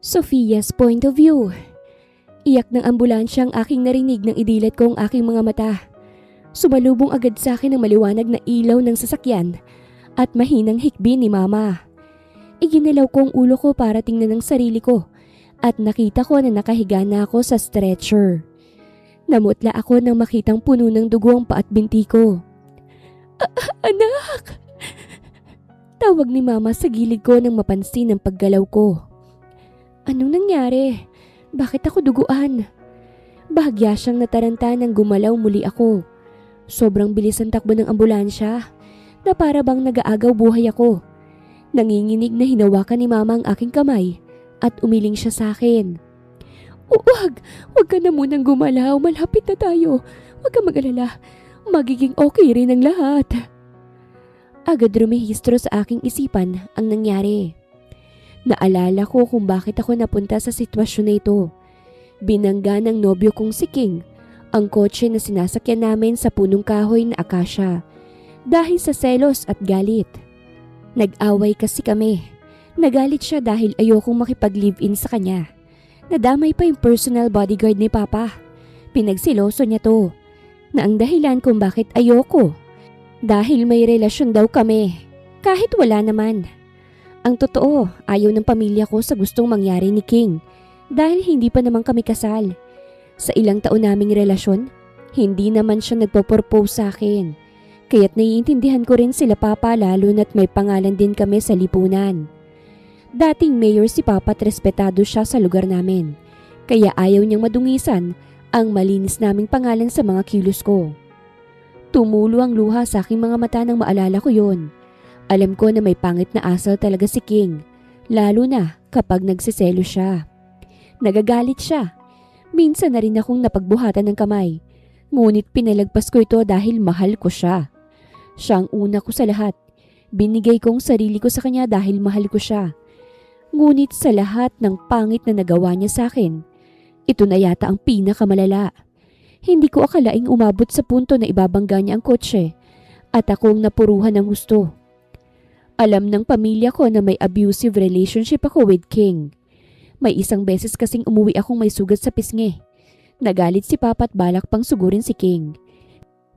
Sophia's point of view. Iyak ng ambulansya ang aking narinig nang idilat ko ang aking mga mata. Sumalubong agad sa akin ang maliwanag na ilaw ng sasakyan at mahinang hikbi ni Mama. Iginalaw ko ang ulo ko para tingnan ang sarili ko at nakita ko na nakahiga na ako sa stretcher. Namutla ako nang makitang puno ng dugo ang paat binti ko. Anak! Tawag ni Mama sa gilid ko nang mapansin ang paggalaw ko. Anong nangyari? Bakit ako duguan? Bahagya siyang nataranta nang gumalaw muli ako. Sobrang bilis ang takbo ng ambulansya na para bang nag-aagaw buhay ako. Nanginginig na hinawakan ni Mama ang aking kamay at umiling siya sa akin. Huwag ka na munang gumalaw. Malapit na tayo. Huwag ka mag-alala. Magiging okay rin ang lahat. Agad rumehistro sa aking isipan ang nangyari. Naalala ko kung bakit ako napunta sa sitwasyon na ito. Binangga ng nobyo kong si King ang kotse na sinasakyan namin sa punong kahoy na akasya dahil sa selos at galit. Nag-away kasi kami. Nagalit siya dahil ayokong makipag-live-in sa kanya. Nadamay pa yung personal bodyguard ni Papa. Pinagsiloso niya to na ang dahilan kung bakit ayoko. Dahil may relasyon daw kami kahit wala naman. Ang totoo, ayaw ng pamilya ko sa gustong mangyari ni King dahil hindi pa naman kami kasal. Sa ilang taon naming relasyon, hindi naman siya nagpo-propose sa akin. Kaya't naiintindihan ko rin sila Papa lalo na't may pangalan din kami sa lipunan. Dating mayor si Papa at respetado siya sa lugar namin. Kaya ayaw niyang madungisan ang malinis naming pangalan sa mga kilos ko. Tumulo ang luha sa aking mga mata nang maalala ko yon. Alam ko na may pangit na asal talaga si King, lalo na kapag nagsiselo siya. Nagagalit siya. Minsan na rin akong napagbuhatan ng kamay, ngunit pinalagpas ko ito dahil mahal ko siya. Siya ang una ko sa lahat. Binigay kong sarili ko sa kanya dahil mahal ko siya. Ngunit sa lahat ng pangit na nagawa niya sa akin, ito na yata ang pinakamalala. Hindi ko akalaing umabot sa punto na ibabangga niya ang kotse at akong napuruhan ng gusto. Alam ng pamilya ko na may abusive relationship ako with King. May isang beses kasing umuwi akong may sugat sa pisngi. Nagalit si Papa at balak pang sugurin si King.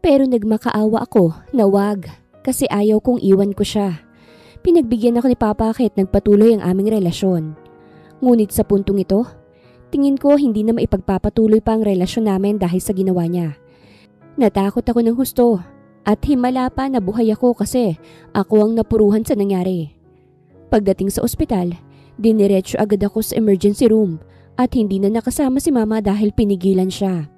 Pero nagmakaawa ako na wag kasi ayaw kong iwan ko siya. Pinagbigyan ako ni Papa kahit nagpatuloy ang aming relasyon. Ngunit sa puntong ito, tingin ko hindi na maipagpapatuloy pa ang relasyon namin dahil sa ginawa niya. Natakot ako ng husto. At himala pa na buhay ako kasi ako ang napuruhan sa nangyari. Pagdating sa ospital, diniretso agad ako sa emergency room at hindi na nakasama si Mama dahil pinigilan siya.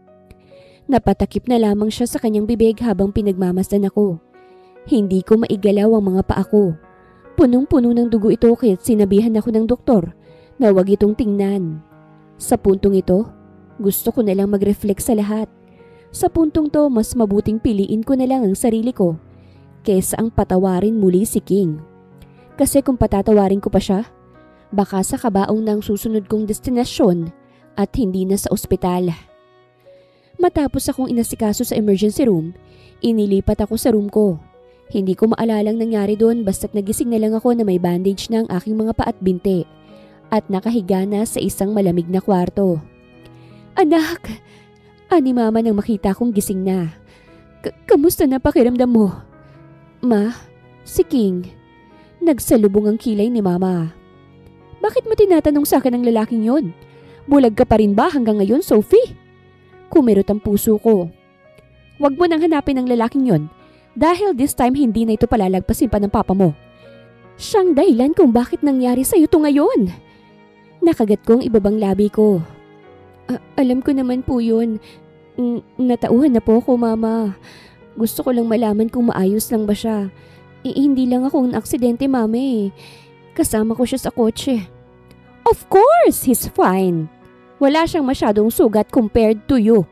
Napatakip na lamang siya sa kanyang bibig habang pinagmamasdan ako. Hindi ko maigalaw ang mga paa ko. Punong-puno ng dugo ito kaya't sinabihan ako ng doktor na wag itong tingnan. Sa puntong ito, gusto ko na lang mag-reflect sa lahat. Sa puntong to, mas mabuting piliin ko na lang ang sarili ko kaysa ang patawarin muli si King. Kasi kung patatawarin ko pa siya, baka sa kabaong ng susunod kong destinasyon at hindi na sa ospital. Matapos akong inasikaso sa emergency room, inilipat ako sa room ko. Hindi ko maalalang nangyari doon basta't nagising na lang ako na may bandage na ang aking mga paa at binti at nakahiga na sa isang malamig na kwarto. Anak! Ani Mama nang makita kong gising na. Kamusta na pakiramdam mo? Ma, si King. Nagsalubong ang kilay ni Mama. Bakit mo tinatanong sa akin ang lalaking yon? Bulag ka pa rin ba hanggang ngayon, Sophie? Kumirot ang puso ko. Huwag mo nang hanapin ang lalaking yon dahil this time hindi na ito palalagpasin pa ng Papa mo. Siyang dahilan kung bakit nangyari sa'yo ito ngayon. Nakagat kong ibabang labi ko. Alam ko naman po yun. Natauhan na po ako, Mama. Gusto ko lang malaman kung maayos lang ba siya. Hindi lang ako ng aksidente, Mama. Kasama ko siya sa kotse. Of course, he's fine. Wala siyang masyadong sugat compared to you.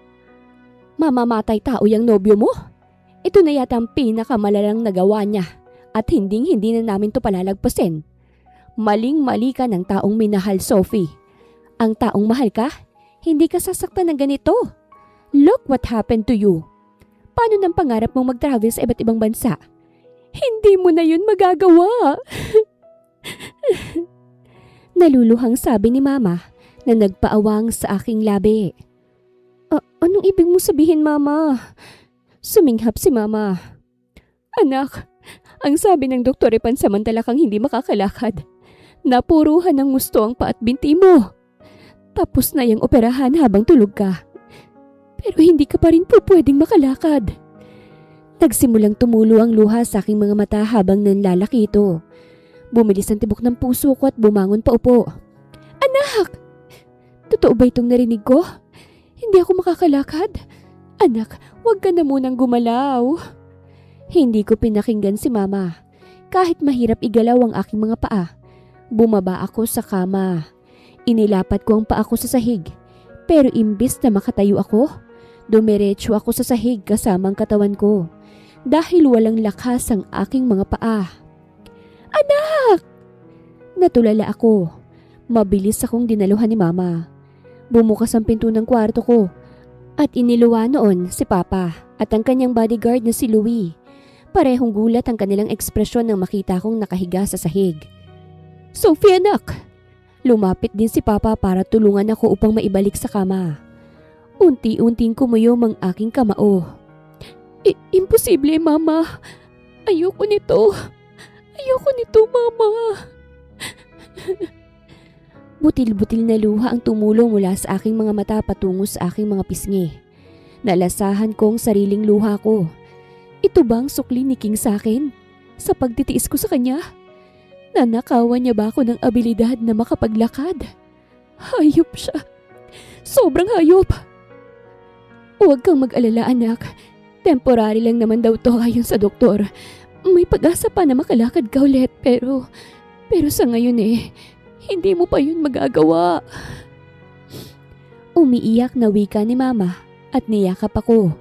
Mamamatay tao yung nobyo mo? Ito na yata ang pinakamalalang nagawa niya at hindi na namin to palalagpasin. Maling-mali ka ng taong minahal, Sophie. Ang taong mahal ka, hindi ka sasaktan ng ganito. Look what happened to you. Paano ng pangarap mong mag-travel sa iba't ibang bansa? Naluluhang sabi ni Mama na nagpaawang sa aking labi. Anong ibig mo sabihin, Mama? Suminghap si Mama. Anak, ang sabi ng doktor ay pansamantala kang hindi makakalakad. Napuruhan ng gusto ang paa at binti mo. Tapos na yung operahan habang tulog ka. Pero hindi ka pa rin po pwedeng makalakad. Nagsimulang tumulo ang luha sa aking mga mata habang nanlalaki ito. Bumilis ang tibok ng puso ko at bumangon pa upo. Anak! Totoo ba itong narinig ko? Hindi ako makakalakad? Anak, huwag ka na munang gumalaw. Hindi ko pinakinggan si Mama. Kahit mahirap igalaw ang aking mga paa, bumaba ako sa kama. Inilapat ko ang paa ko sa sahig. Pero imbis na makatayo ako, dumiretso ako sa sahig kasama ang katawan ko. Dahil walang lakas ang aking mga paa. Anak! Natulala ako. Mabilis akong dinaluhan ni Mama. Bumukas ang pinto ng kwarto ko at iniluwa noon si Papa at ang kanyang bodyguard na si Louie. Parehong gulat ang kanilang ekspresyon nang makita kong nakahiga sa sahig. Sophie, anak! Lumapit din si Papa para tulungan ako upang maibalik sa kama. Unti-unting kumuyom ang aking kamao. Imposible, Mama. Ayoko nito. Ayoko nito, Mama. Butil-butil na luha ang tumulong mula sa aking mga mata patungo sa aking mga pisngi. Nalasahan kong sariling luha ko. Ito bang sukli ni King sa akin? Sa pagtitiis ko sa kanya? Nanakawan niya ba ako ng abilidad na makapaglakad? Hayop siya. Sobrang hayop. Huwag kang mag-alala, anak. Temporary lang naman daw to ayon sa doktor. May pag-asa pa na makalakad ka ulit pero sa ngayon hindi mo pa yun magagawa. Umiiyak na wika ni Mama at niyakap ako.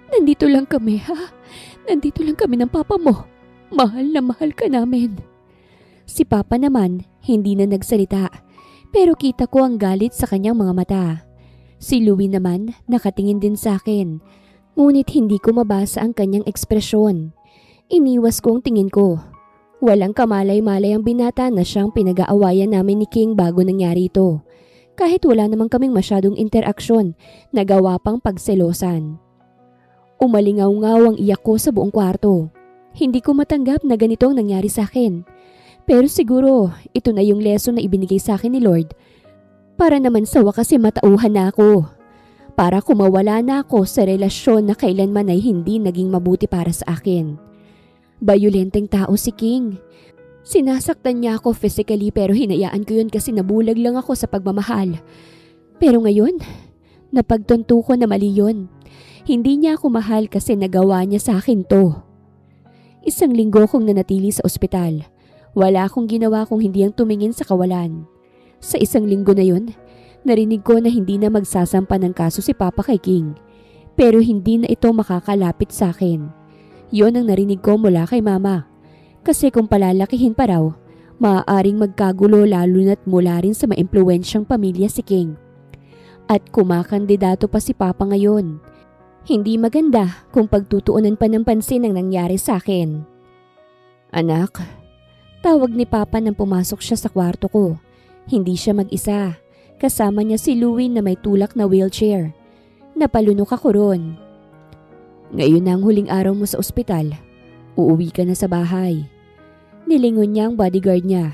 Nandito lang kami, ha? Nandito lang kami ng Papa mo. Mahal na mahal ka namin. Si Papa naman hindi na nagsalita pero kita ko ang galit sa kanyang mga mata. Si Louie naman nakatingin din sa akin. Ngunit hindi ko mabasa ang kanyang ekspresyon. Iniwas ko ang tingin ko. Walang kamalay-malay ang binata na siyang pinag-aawayan namin ni King bago nangyari ito. Kahit wala namang kaming masyadong interaksyon, nagawa pang pagselosan. Umalingaw-ngaw ang iyak ko sa buong kwarto. Hindi ko matanggap na ganito ang nangyari sa akin. Pero siguro ito na yung lesson na ibinigay sa akin ni Lord. Para naman sa wakas matauhan na ako. Para kumawala na ako sa relasyon na kailanman ay hindi naging mabuti para sa akin. Bayolenteng tao si King. Sinasaktan niya ako physically pero hinayaan ko yun kasi nabulag lang ako sa pagmamahal. Pero ngayon, napagtanto ko na mali yun. Hindi niya ako mahal kasi nagawa niya sa akin to. 1 linggo kong nanatili sa ospital. Wala akong ginawa kung hindi ang tumingin sa kawalan. Sa 1 linggo na yun, narinig ko na hindi na magsasampa ng kaso si Papa kay King. Pero hindi na ito makakalapit sa akin. Yon ang narinig ko mula kay Mama. Kasi kung palalakihin pa raw, maaaring magkagulo lalo na't mula rin sa maimpluwensyang pamilya si King. At kumakandidato pa si Papa ngayon. Hindi maganda kung pagtutuunan pa ng pansin ang nangyari sa akin. Anak, tawag ni Papa nang pumasok siya sa kwarto ko. Hindi siya mag-isa. Kasama niya si Louie na may tulak na wheelchair. Napalunok ako ron. Ngayon na ang huling araw mo sa ospital. Uuwi ka na sa bahay. Nilingon niya ang bodyguard niya.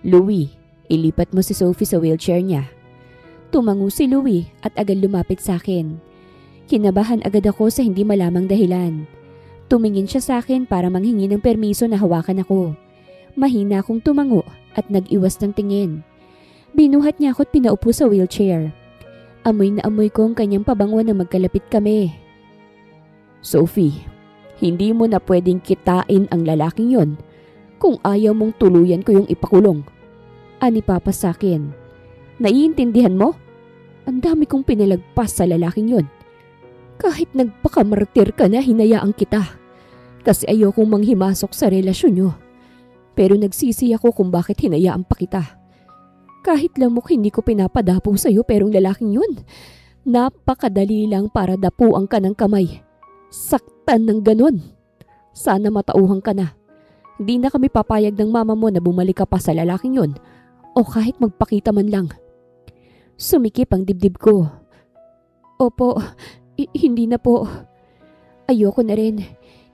Louie, ilipat mo si Sophie sa wheelchair niya. Tumango si Louie at agad lumapit sa akin. Kinabahan agad ako sa hindi malamang dahilan. Tumingin siya sa akin para manghingi ng permiso na hawakan ako. Mahina akong tumango at nag-iwas ng tingin. Binuhat niya ako at pinaupo sa wheelchair. Amoy na amoy ko ang kanyang pabango na magkalapit kami. Sophie, hindi mo na pwedeng kitain ang lalaking yon kung ayaw mong tuluyan ko yung ipakulong. Ani Papa sa akin. Naiintindihan mo? Ang dami kong pinalagpas sa lalaking yon. Kahit nagpakamartir ka na, hinayaan kita. Kasi ayokong manghimasok sa relasyon nyo. Pero nagsisi ako kung bakit hinayaan pa kita. Kahit lamok hindi ko pinapadapo sa'yo pero ang lalaking yun, napakadali lang para dapuan ka ng kamay. Saktan ng ganon. Sana matauhan ka na. Hindi na kami papayag ng mama mo na bumalik ka pa sa lalaking yun o kahit magpakita man lang. Sumikip ang dibdib ko. Opo, hindi na po. Ayoko na rin.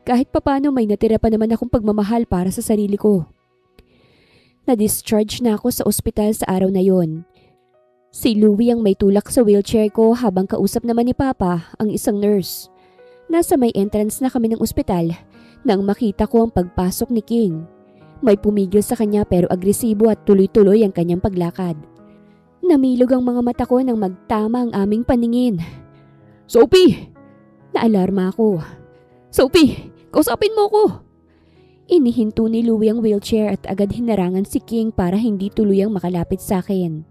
Kahit papano may natira pa naman akong pagmamahal para sa sarili ko. Na-discharge na ako sa ospital sa araw na yon. Si Louie ang may tulak sa wheelchair ko habang kausap naman ni Papa ang isang nurse. Nasa may entrance na kami ng ospital nang makita ko ang pagpasok ni King. May pumigil sa kanya pero agresibo at tuloy-tuloy ang kanyang paglakad. Namilog ang mga mata ko nang magtama ang aming paningin. Sophie! Naalarma ako. Sophie! Kausapin mo ko! Inihinto ni Louie ang wheelchair at agad hinarangan si King para hindi tuluyang makalapit sa akin.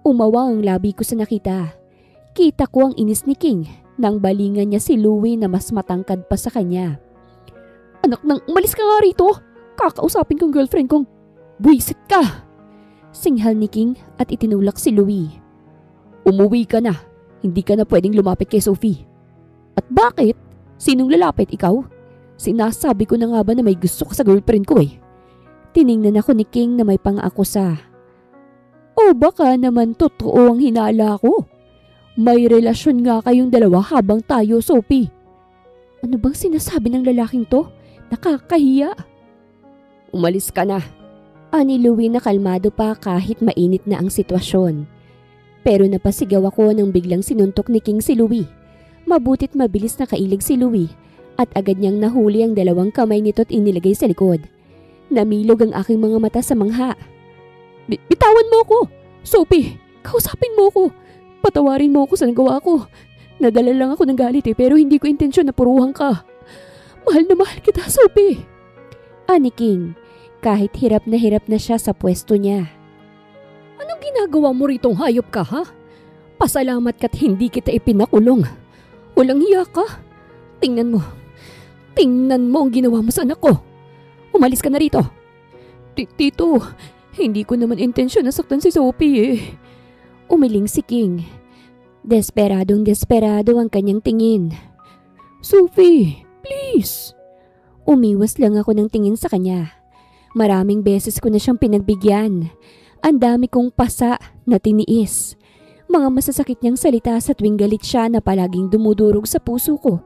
Umawa ang labi ko sa nakita. Kita ko ang inis ni King nang balingan niya si Louie na mas matangkad pa sa kanya. Anak nang umalis ka nga rito! Kakausapin kong girlfriend kong buwisit ka! Singhal ni King at itinulak si Louie. Umuwi ka na. Hindi ka na pwedeng lumapit kay Sophie. At bakit? Sinong lalapit, ikaw? Sinasabi ko na nga ba na may gusto ka sa girlfriend ko eh. Tiningnan ako ni King na may pang-akusa. O baka naman totoo ang hinala ko. May relasyon nga kayong dalawa habang tayo, Sophie. Ano bang sinasabi ng lalaking to? Nakakahiya. Umalis ka na. Ani Louie na kalmado pa kahit mainit na ang sitwasyon. Pero napasigaw ako nang biglang sinuntok ni King si Louie. Mabutit mabilis na kailig si Louie at agad niyang nahuli ang dalawang kamay nito at inilagay sa likod. Namilog ang aking mga mata sa mangha. Bitawan mo ako! Sophie, kausapin mo ako! Patawarin mo ako sa nagawa ko. Nadala lang ako ng galit pero hindi ko intensyon na puruhan ka. Mahal na mahal kita, Sophie! Ani King, kahit hirap na siya sa pwesto niya. Anong ginagawa mo ritong hayop ka, ha? Pasalamat ka't hindi kita ipinakulong. Walang hiya ka. Tingnan mo ang ginawa mo sa anak ko. Umalis ka na rito. Tito, hindi ko naman intensyon na saktan si Sophie eh. Umiling si King. Desperado ang kanyang tingin. Sophie, please. Umiwas lang ako ng tingin sa kanya. Maraming beses ko na siyang pinagbigyan. Ang dami kong pasa na tiniis. Mga masasakit niyang salita sa tuwing galit siya na palaging dumudurog sa puso ko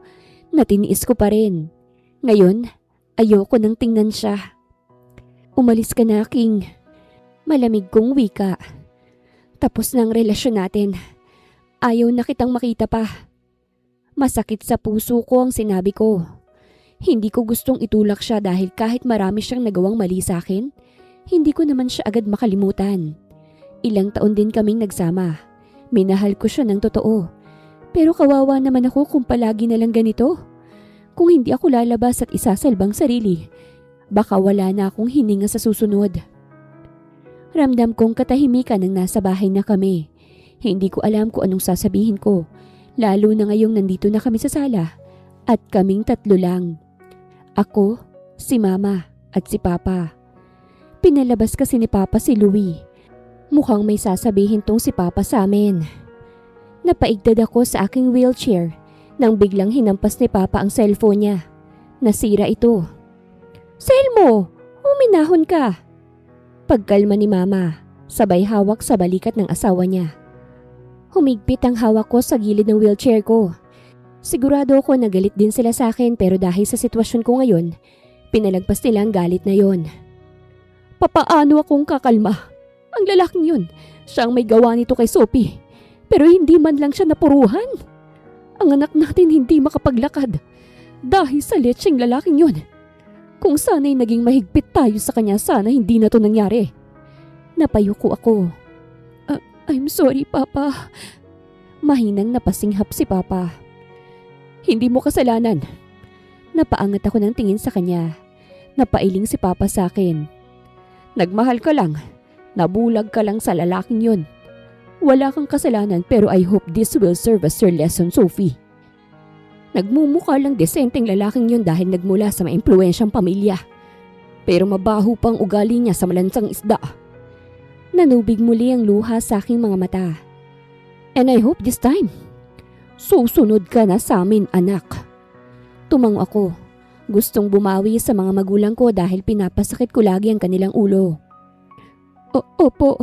na tiniis ko pa rin. Ngayon, ayoko nang tingnan siya. Umalis ka na, King. Malamig kong wika. Tapos na ang relasyon natin. Ayaw na kitang makita pa. Masakit sa puso ko ang sinabi ko. Hindi ko gustong itulak siya dahil kahit marami siyang nagawang mali sa akin, hindi ko naman siya agad makalimutan. Ilang taon din kaming nagsama. Minahal ko siya ng totoo. Pero kawawa naman ako kung palagi na lang ganito. Kung hindi ako lalabas at isasalbang sarili, baka wala na akong hininga sa susunod. Ramdam kong katahimikan nang nasa bahay na kami. Hindi ko alam kung anong sasabihin ko, lalo na ngayong nandito na kami sa sala at kaming tatlo lang. Ako, si Mama at si Papa. Pinalabas kasi ni Papa si Louie. Mukhang may sasabihin tong si Papa sa amin. Napaigtad ako sa aking wheelchair nang biglang hinampas ni Papa ang cellphone niya. Nasira ito. Cell mo! Uminahon ka! Pagkalma ni Mama, sabay hawak sa balikat ng asawa niya. Humigpit ang hawak ko sa gilid ng wheelchair ko. Sigurado ako na galit din sila sa akin pero dahil sa sitwasyon ko ngayon, pinalagpas nila ang galit na yon. Papaano akong kakalma? Ang lalaking yun, siyang may gawa nito kay Sophie. Pero hindi man lang siya napuruhan. Ang anak natin hindi makapaglakad dahil sa letseng lalaking yun. Kung sana'y naging mahigpit tayo sa kanya, sana hindi na to nangyari. Napayuko ako. I'm sorry, Papa. Mahinang napasinghap si Papa. Hindi mo kasalanan. Napaangat ako ng tingin sa kanya. Napailing si Papa sa akin. Nagmahal ka lang. Nabulag ka lang sa lalaking yun. Wala kang kasalanan pero I hope this will serve as your lesson, Sophie. Nagmumukha lang desenteng lalaking yun dahil nagmula sa maimpluwensyang pamilya. Pero mabaho pang ugali niya sa malansang isda. Nanubig muli ang luha sa aking mga mata. And I hope this time, susunod ka na sa amin, anak. Tumango ako. Gustong bumawi sa mga magulang ko dahil pinapasakit ko lagi ang kanilang ulo. Opo,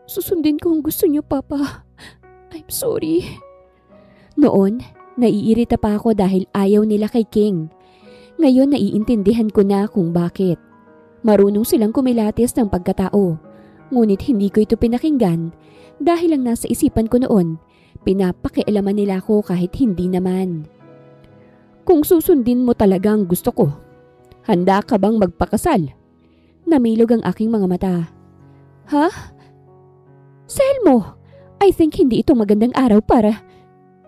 susundin ko ang gusto niyo, Papa. I'm sorry. Noon, naiirita pa ako dahil ayaw nila kay King. Ngayon naiintindihan ko na kung bakit. Marunong silang kumilatis ng pagkatao. Ngunit hindi ko ito pinakinggan dahil ang nasa isipan ko noon, pinapakialaman nila ako kahit hindi naman. Kung susundin mo talaga ang gusto ko, handa ka bang magpakasal? Namilog ang aking mga mata. Ha? Selmo, I think hindi ito magandang araw para...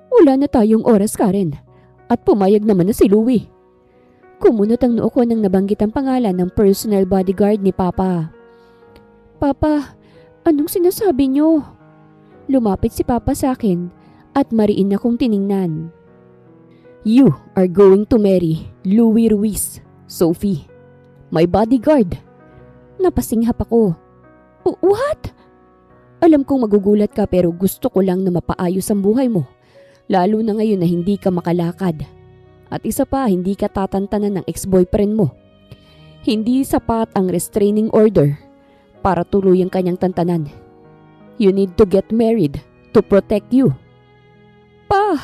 Wala na tayong oras, Karen. At pumayag naman na si Louie. Kumunot ang noo ko nang nabanggit ang pangalan ng personal bodyguard ni Papa. Papa, anong sinasabi niyo? Lumapit si Papa sa akin at mariin akong tiningnan. You are going to marry Louie Ruiz, Sophie. My bodyguard. Napasinghap ako. What? Alam kong magugulat ka pero gusto ko lang na mapaayos ang buhay mo. Lalo na ngayon na hindi ka makalakad. At isa pa, hindi ka tatantanan ng ex-boyfriend mo. Hindi sapat ang restraining order para tuloy ang kanyang tantanan. You need to get married to protect you. Pa,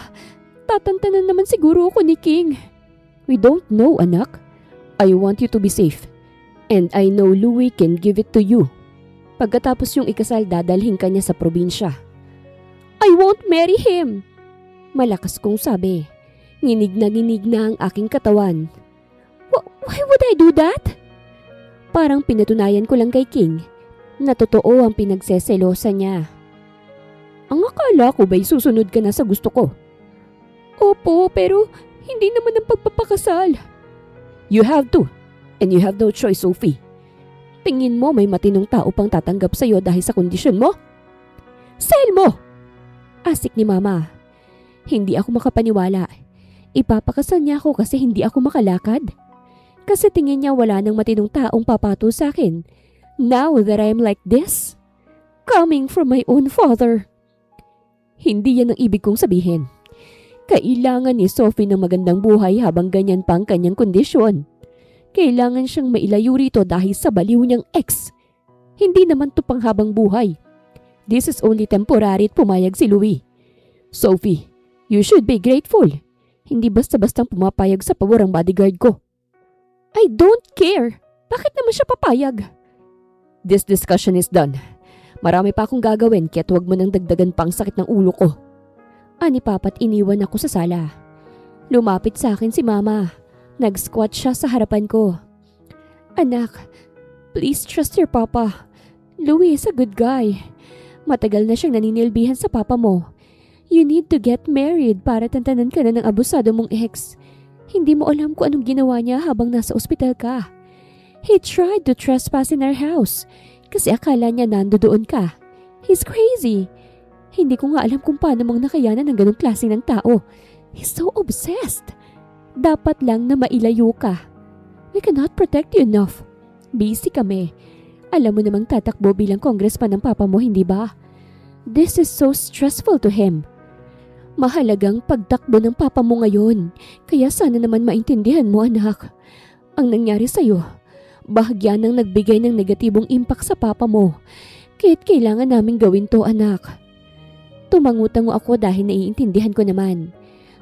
tatantanan naman siguro ako ni King. We don't know, anak. I want you to be safe. And I know Louie can give it to you. Pagkatapos yung ikasal, dadalhin ka niya sa probinsya. I won't marry him. Malakas kong sabi. Nginig na ang aking katawan. Why would I do that? Parang pinatunayan ko lang kay King na totoo ang pinagseselosa niya. Ang akala ko ba'y susunod ka na sa gusto ko? Opo, pero hindi naman ang pagpapakasal. You have to, and you have no choice, Sophie. Tingin mo may matinong tao pang tatanggap sa'yo dahil sa kondisyon mo? Selmo! Asik ni Mama. Hindi ako makapaniwala. Ipapakasal niya ako kasi hindi ako makalakad. Kasi tingin niya wala nang matinong taong papato sa akin. Now that I'm like this? Coming from my own father. Hindi yan ang ibig kong sabihin. Kailangan ni Sophie ng magandang buhay habang ganyan pa ang kanyang kondisyon. Kailangan siyang mailayo rito dahil sa baliw niyang ex. Hindi naman to panghabang buhay. This is only temporary at pumayag si Louie. Sophie, you should be grateful. Hindi basta-bastang pumapayag sa pabor ang bodyguard ko. I don't care. Bakit naman siya papayag? This discussion is done. Marami pa akong gagawin kaya't huwag mo nang dagdagan pa ang sakit ng ulo ko. Ani Papa't iniwan ako sa sala. Lumapit sa akin si Mama. Nag-squat siya sa harapan ko. Anak, please trust your Papa. Louie is a good guy. Matagal na siyang naninilbihan sa Papa mo. You need to get married para tantanan ka na ng abusado mong ex. Hindi mo alam kung anong ginawa niya habang nasa ospital ka. He tried to trespass in our house kasi akala niya nandoon ka. He's crazy. Hindi ko nga alam kung paano mong nakayanan ng ganong klase ng tao. He's so obsessed. Dapat lang na mailayo ka. We cannot protect you enough. Busy kami. Alam mo namang tatakbo bilang congressman ng Papa mo, hindi ba? This is so stressful to him. Mahalagang pagtakbo ng Papa mo ngayon, kaya sana naman maintindihan mo, anak. Ang nangyari sa'yo, bahagya nang nagbigay ng negatibong impact sa Papa mo, kaya't kailangan naming gawin to, anak. Tumangutango ako dahil naiintindihan ko naman.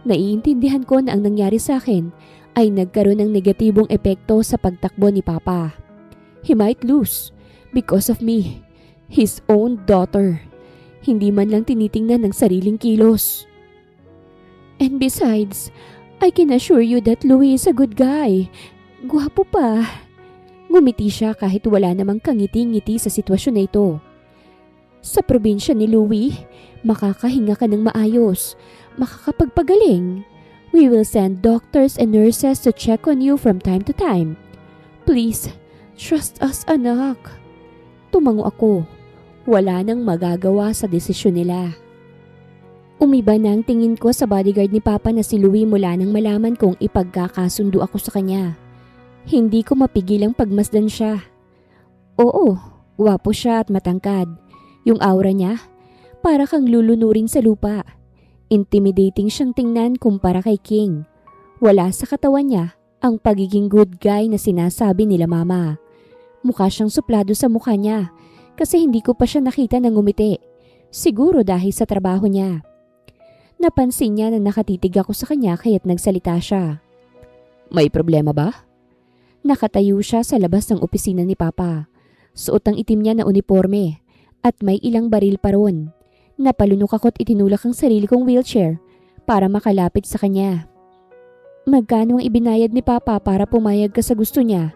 Naiintindihan ko na ang nangyari sa akin ay nagkaroon ng negatibong epekto sa pagtakbo ni Papa. He might lose because of me, his own daughter. Hindi man lang tinitingnan ng sariling kilos. And besides, I can assure you that Louie is a good guy. Gwapo pa. Ngumiti siya kahit wala namang kangiti-ngiti sa sitwasyon na ito. Sa probinsya ni Louie, makakahinga ka ng maayos, makakapagpagaling. We will send doctors and nurses to check on you from time to time. Please, trust us, anak. Tumango ako. Wala nang magagawa sa desisyon nila. Umiba na ang tingin ko sa bodyguard ni Papa na si Louie mula nang malaman kong ipagkakasundo ako sa kanya. Hindi ko mapigilang pagmasdan siya. Oo, gwapo siya at matangkad. Yung aura niya, para kang lulunurin sa lupa. Intimidating siyang tingnan kumpara kay King. Wala sa katawan niya ang pagiging good guy na sinasabi nila Mama. Mukha siyang suplado sa mukha niya, kasi hindi ko pa siya nakita nang ngumiti. Siguro dahil sa trabaho niya. Napansin niya na nakatitig ako sa kanya kaya't nagsalita siya. May problema ba? Nakatayo siya sa labas ng opisina ni Papa. Suot ang itim niya na uniforme at may ilang baril pa ron. Napalunok ako't itinulak ang sarili kong wheelchair para makalapit sa kanya. Magkano ang ibinayad ni Papa para pumayag ka sa gusto niya?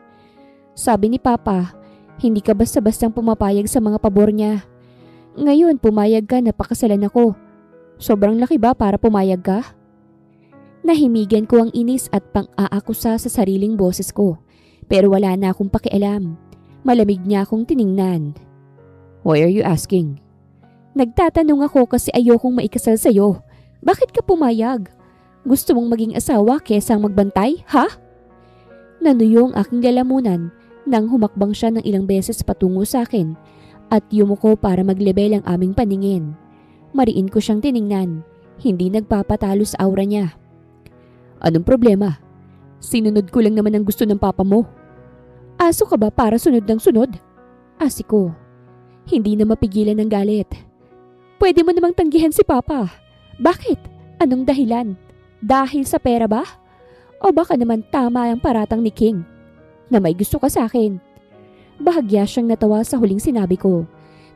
Sabi ni Papa, hindi ka basta-bastang pumapayag sa mga pabor niya. Ngayon pumayag ka na pakasalan ako. Sobrang laki ba para pumayag ka? Nahimigan ko ang inis at pang-aakusa sa sariling boses ko. Pero wala na akong pakialam. Malamig niya akong tiningnan. Why are you asking? Nagtatanong ako kasi ayokong maikasal sa'yo. Bakit ka pumayag? Gusto mong maging asawa kesa magbantay, ha? Nanuyong aking lalamunan nang humakbang siya ng ilang beses patungo sa akin at yumuko para maglebel ang aming paningin. Mariin ko siyang tiningnan. Hindi nagpapatalo sa aura niya. Anong problema? Sinunod ko lang naman ang gusto ng papa mo. Aso ka ba para sunod ng sunod? Asi ko. Hindi na mapigilan ng galit. Pwede mo namang tanggihan si Papa. Bakit? Anong dahilan? Dahil sa pera ba? O baka naman tama ang paratang ni King na may gusto ka sa akin? Bahagya siyang natawa sa huling sinabi ko.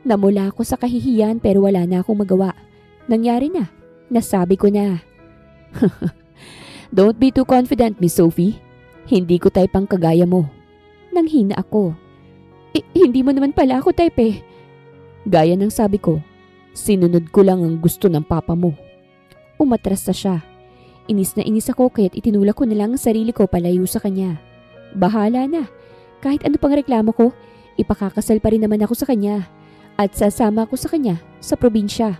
Namula ako sa kahihiyan pero wala na akong magawa. Nangyari na. Nasabi ko na. Don't be too confident, Miss Sophie. Hindi ko type ang kagaya mo. Nanghina ako. Hindi mo naman pala ako type eh. Gaya ng sabi ko, sinunod ko lang ang gusto ng papa mo. Umatras na siya. Inis na inis ako kaya't itinulak ko na lang ang sarili ko palayo sa kanya. Bahala na. Kahit ano pang reklamo ko, ipakakasal pa rin naman ako sa kanya at sasama ako sa kanya sa probinsya.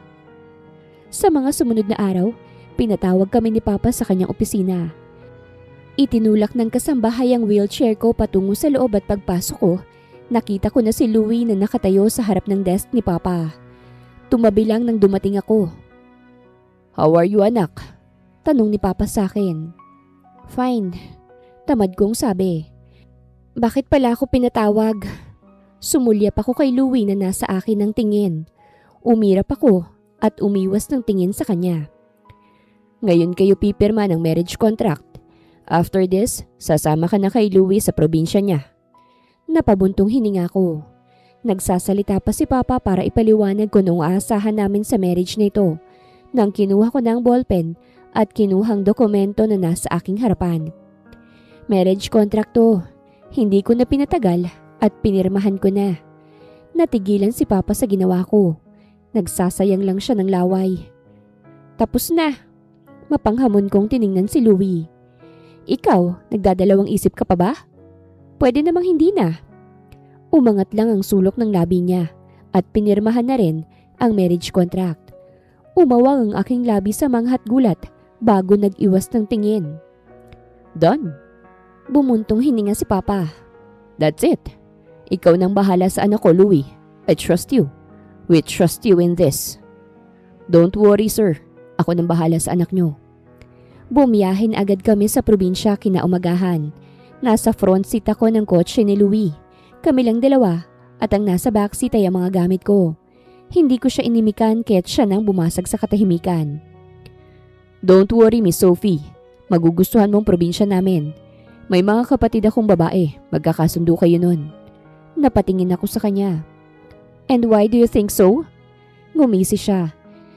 Sa mga sumunod na araw, pinatawag kami ni Papa sa kanyang opisina. Itinulak ng kasambahay ang wheelchair ko patungo sa loob at pagpasok ko, nakita ko na si Louie na nakatayo sa harap ng desk ni Papa. Tumabi lang nang dumating ako. How are you, anak? Tanong ni Papa sa akin. Fine. Tamad kong sabi. Bakit pala ako pinatawag? Sumulyap ako kay Louie na nasa akin ng tingin. Umirap ako at umiwas ng tingin sa kanya. Ngayon kayo pipirma ng marriage contract. After this, sasama ka na kay Louie sa probinsya niya. Napabuntong hininga ko. Nagsasalita pa si Papa para ipaliwanag ko nung aasahan namin sa marriage na ito. Nang kinuha ko ng ballpen at kinuhang dokumento na nasa aking harapan. Marriage contract to. Hindi ko na pinatagal at pinirmahan ko na. Natigilan si Papa sa ginawa ko. Nagsasayang lang siya ng laway. Tapos na. Mapanghamon kong tiningnan si Louie. Ikaw, nagdadalawang isip ka pa ba? Pwede namang hindi na. Umangat lang ang sulok ng labi niya at pinirmahan na rin ang marriage contract. Umawang ang aking labi sa manghat gulat bago nag-iwas ng tingin. Done. Bumuntong hininga si Papa. That's it. Ikaw nang bahala sa anak ko, Louie. I trust you. We trust you in this. Don't worry, sir. Ako nang bahala sa anak niyo. Bumiyahin agad kami sa probinsya kinaumagahan. Nasa front seat ako ng kotse ni Louie. Kami lang dalawa at ang nasa backseat ay ang mga gamit ko. Hindi ko siya inimikan kaya't siya nang bumasag sa katahimikan. Don't worry, Miss Sophie. Magugustuhan mong probinsya namin. May mga kapatid akong babae. Magkakasundo kayo nun. Napatingin ako sa kanya. And why do you think so? Ngumisi siya.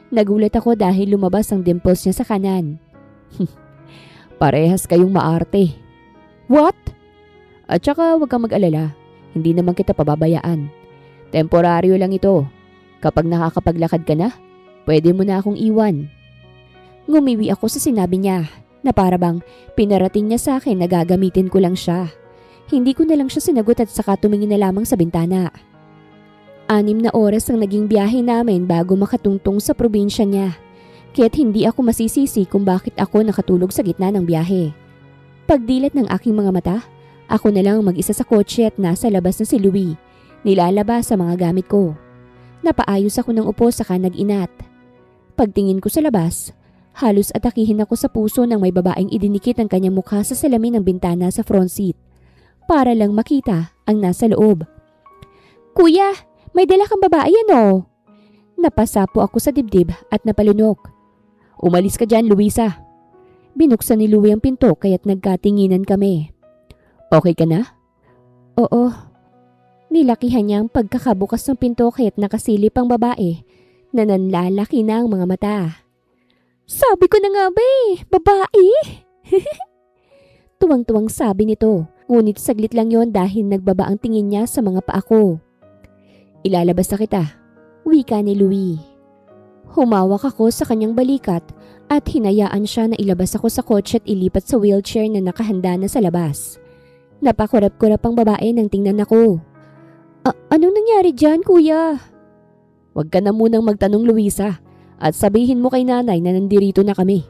Nagulat ako dahil lumabas ang dimples niya sa kanan. Parehas kayong maarte. What? At saka huwag kang mag-alala. Hindi naman kita pababayaan. Temporaryo lang ito. Kapag nakakapaglakad ka na, pwede mo na akong iwan. Ngumiwi ako sa sinabi niya na para bang pinarating niya sa akin na gagamitin ko lang siya. Hindi ko na lang siya sinagot at saka tumingin na lamang sa bintana. 6 na oras ang naging biyahe namin bago makatungtong sa probinsya niya. Kaya't hindi ako masisisi kung bakit ako nakatulog sa gitna ng biyahe. Pagdilat ng aking mga mata, ako na lang mag-isa sa kotse at nasa labas na si Louie. Nilalabas sa mga gamit ko. Napaayos ako ng upo saka nag-inat. Pagtingin ko sa labas, halos atakihin ako sa puso nang may babaeng idinikit ang kanyang mukha sa salamin ng bintana sa front seat para lang makita ang nasa loob. Kuya, May dala kang babae ano? Napasapo ako sa dibdib at napalunok. Umalis ka dyan, Luisa. Binuksan ni Louie ang pinto kaya't nagkatinginan kami. Okay ka na? Oo. Nilakihan niya ang pagkakabukas ng pinto kaya't nakasilip ang babae na nanlalaki na ang mga mata. Sabi ko na nga ba babae? Tuwang-tuwang sabi nito, ngunit saglit lang yon dahil nagbaba ang tingin niya sa mga paa ko. Ilalabas na kita, wika ni Louie. Humawak ako sa kanyang balikat at hinayaan siya na ilabas ako sa kotse at ilipat sa wheelchair na nakahanda na sa labas. Napakurap-kurap ang babae nang tingnan ako. Anong nangyari dyan, kuya? Huwag ka na munang magtanong, Luisa, at sabihin mo kay nanay na nandirito na kami.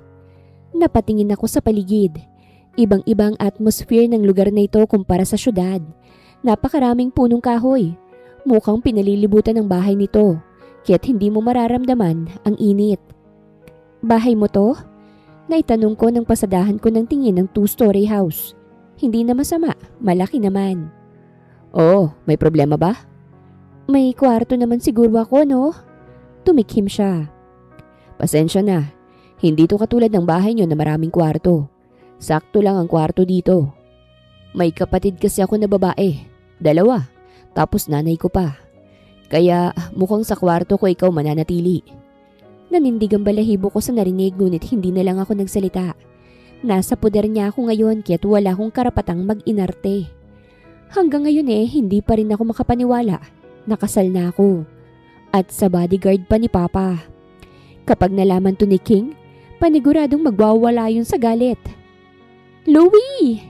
Napatingin ako sa paligid. Ibang-ibang atmosphere ng lugar na ito kumpara sa syudad. Napakaraming punong kahoy. Mukhang pinalilibutan ang bahay nito, kaya't hindi mo mararamdaman ang init. Bahay mo to? Naitanong ko nang pasadahan ko ng tingin ng 2-story house. Hindi na masama, malaki naman. Oo, may problema ba? May kwarto naman siguro ako, no? Tumikhim siya. Pasensya na, hindi to katulad ng bahay nyo na maraming kwarto. Sakto lang ang kwarto dito. May kapatid kasi ako na babae, 2, tapos nanay ko pa. Kaya mukhang sa kwarto ko ikaw mananatili. Nanindig ang balahibo ko sa narinig ngunit hindi na lang ako nagsalita. Nasa poder niya ako ngayon kaya't wala akong karapatang mag-inarte. Hanggang ngayon hindi pa rin ako makapaniwala. Nakasal na ako. At sa bodyguard pa ni Papa. Kapag nalaman to ni King, paniguradong magwawala yun sa galit. Louie!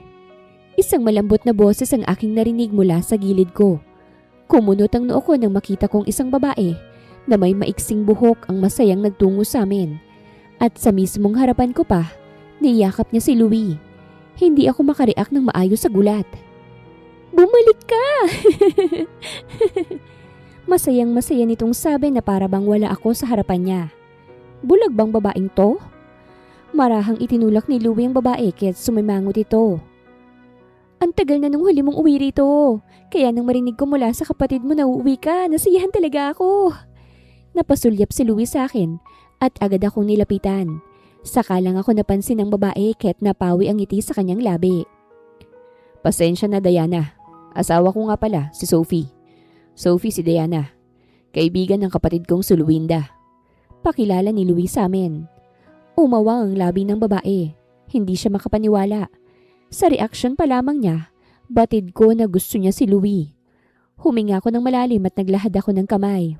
Isang malambot na boses ang aking narinig mula sa gilid ko. Kumunot ang noo ko nang makita kong isang babae na may maiksing buhok ang masayang nagtungo sa amin. At sa mismong harapan ko pa, niyakap niya si Louie. Hindi ako makareact ng maayos sa gulat. Bumalik ka! Masayang masaya nitong sabi na para bang wala ako sa harapan niya. Bulag bang babaeng to? Marahang itinulak ni Louie ang babae kaya't sumimangot ito. Ang tagal na nung huli mong uwi rito. Kaya nang marinig ko mula sa kapatid mo na uuwi ka, nasiyahan talaga ako. Napasulyap si Louie sa akin at agad akong nilapitan. Saka lang ako napansin ng babae kaya't napawi ang ngiti sa kanyang labi. Pasensya na, Diana. Asawa ko nga pala, si Sophie. Sophie si Diana. Kaibigan ng kapatid kong si Luinda. Pakilala ni Louie sa amin. Umawang ang labi ng babae. Hindi siya makapaniwala. Sa reaksyon pa lamang niya, batid ko na gusto niya si Louie. Huminga ako ng malalim at naglahad ako ng kamay.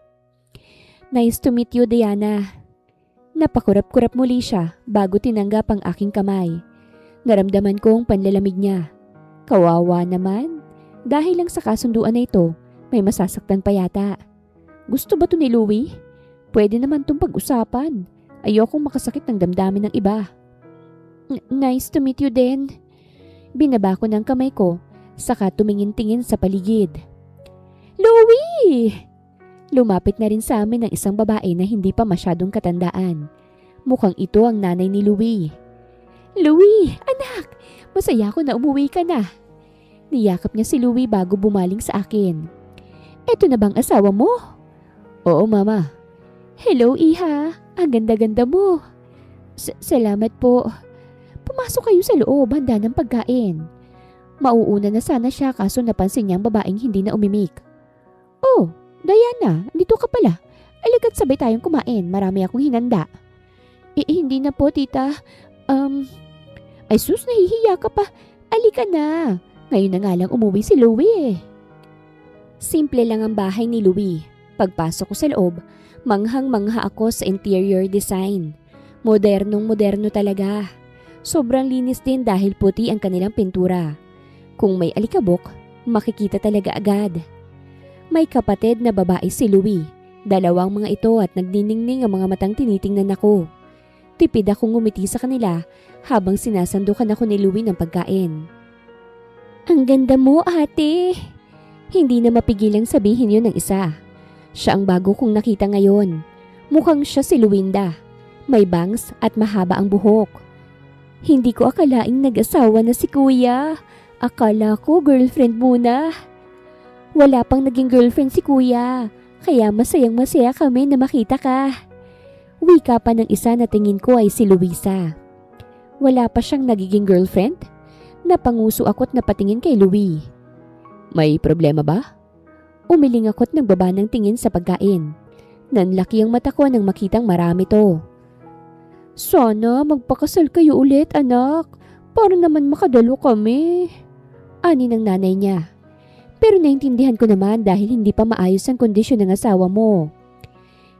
Nice to meet you, Diana. Napakurap-kurap muli siya bago tinanggap ang aking kamay. Naramdaman ko ang panlalamig niya. Kawawa naman. Dahil lang sa kasunduan na ito, may masasaktan pa yata. Gusto ba to ni Louie? Pwede naman tong pag-usapan. Ayokong makasakit ng damdamin ng iba. Nice to meet you din. Binaba ko ng kamay ko, saka tumingin-tingin sa paligid. Louie! Lumapit na rin sa amin ang isang babae na hindi pa masyadong katandaan. Mukhang ito ang nanay ni Louie. Louie, anak! Masaya ako na umuwi ka na. Niyakap niya si Louie bago bumaling sa akin. Eto na bang asawa mo? Oo, mama. Hello, iha. Ang ganda-ganda mo. Salamat po. Pumasok kayo sa loob, handa ng pagkain. Mauuna na sana siya kaso napansin niya ang babaeng hindi na umimik. Oh, Diana, dito ka pala. Alika't sabay tayong kumain, marami akong hinanda. Hindi na po, tita. Ay sus, nahihiya ka pa. Alika na. Ngayon na nga lang umuwi si Louie. Simple lang ang bahay ni Louie. Pagpasok ko sa loob, manghang-mangha ako sa interior design. Modernong-moderno talaga. Sobrang linis din dahil puti ang kanilang pintura. Kung may alikabok, makikita talaga agad. May kapatid na babae si Louie. 2 mga ito at nagniningning ang mga matang tinitingnan ako. Tipid akong ngumiti sa kanila habang sinasandukan ako ni Louie ng pagkain. Ang ganda mo, ate. Hindi na mapigilang sabihin yun ng isa. Siya ang bago kong nakita ngayon. Mukhang siya si Luinda. May bangs at mahaba ang buhok. Hindi ko akalaing nag-asawa na si kuya. Akala ko girlfriend muna. Wala pang naging girlfriend si kuya. Kaya masayang masaya kami na makita ka. Wika pa ng isa na tingin ko ay si Luisa. Wala pa siyang nagiging girlfriend? Napanguso ako't napatingin kay Louie. May problema ba? Umiling ako't nagbaba ng tingin sa pagkain. Nanlaki ang mata ko nang makitang marami to. Sana magpakasal kayo ulit, anak. Para naman makadalo kami. Ani ng nanay niya. Pero naintindihan ko naman dahil hindi pa maayos ang kondisyon ng asawa mo.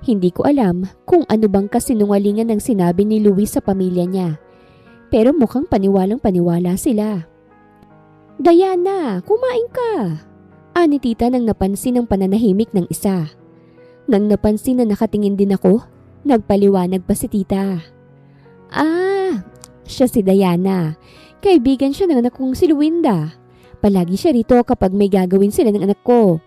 Hindi ko alam kung ano bang kasinungalingan ng sinabi ni Louie sa pamilya niya. Pero mukhang paniwalang paniwala sila. Diana, kumain ka. Ani tita nang napansin ang pananahimik ng isa. Nang napansin na nakatingin din ako, nagpaliwanag pa si tita. Siya si Diana. Kaibigan siya ng anak kong si Luwinda. Palagi siya rito kapag may gagawin sila ng anak ko.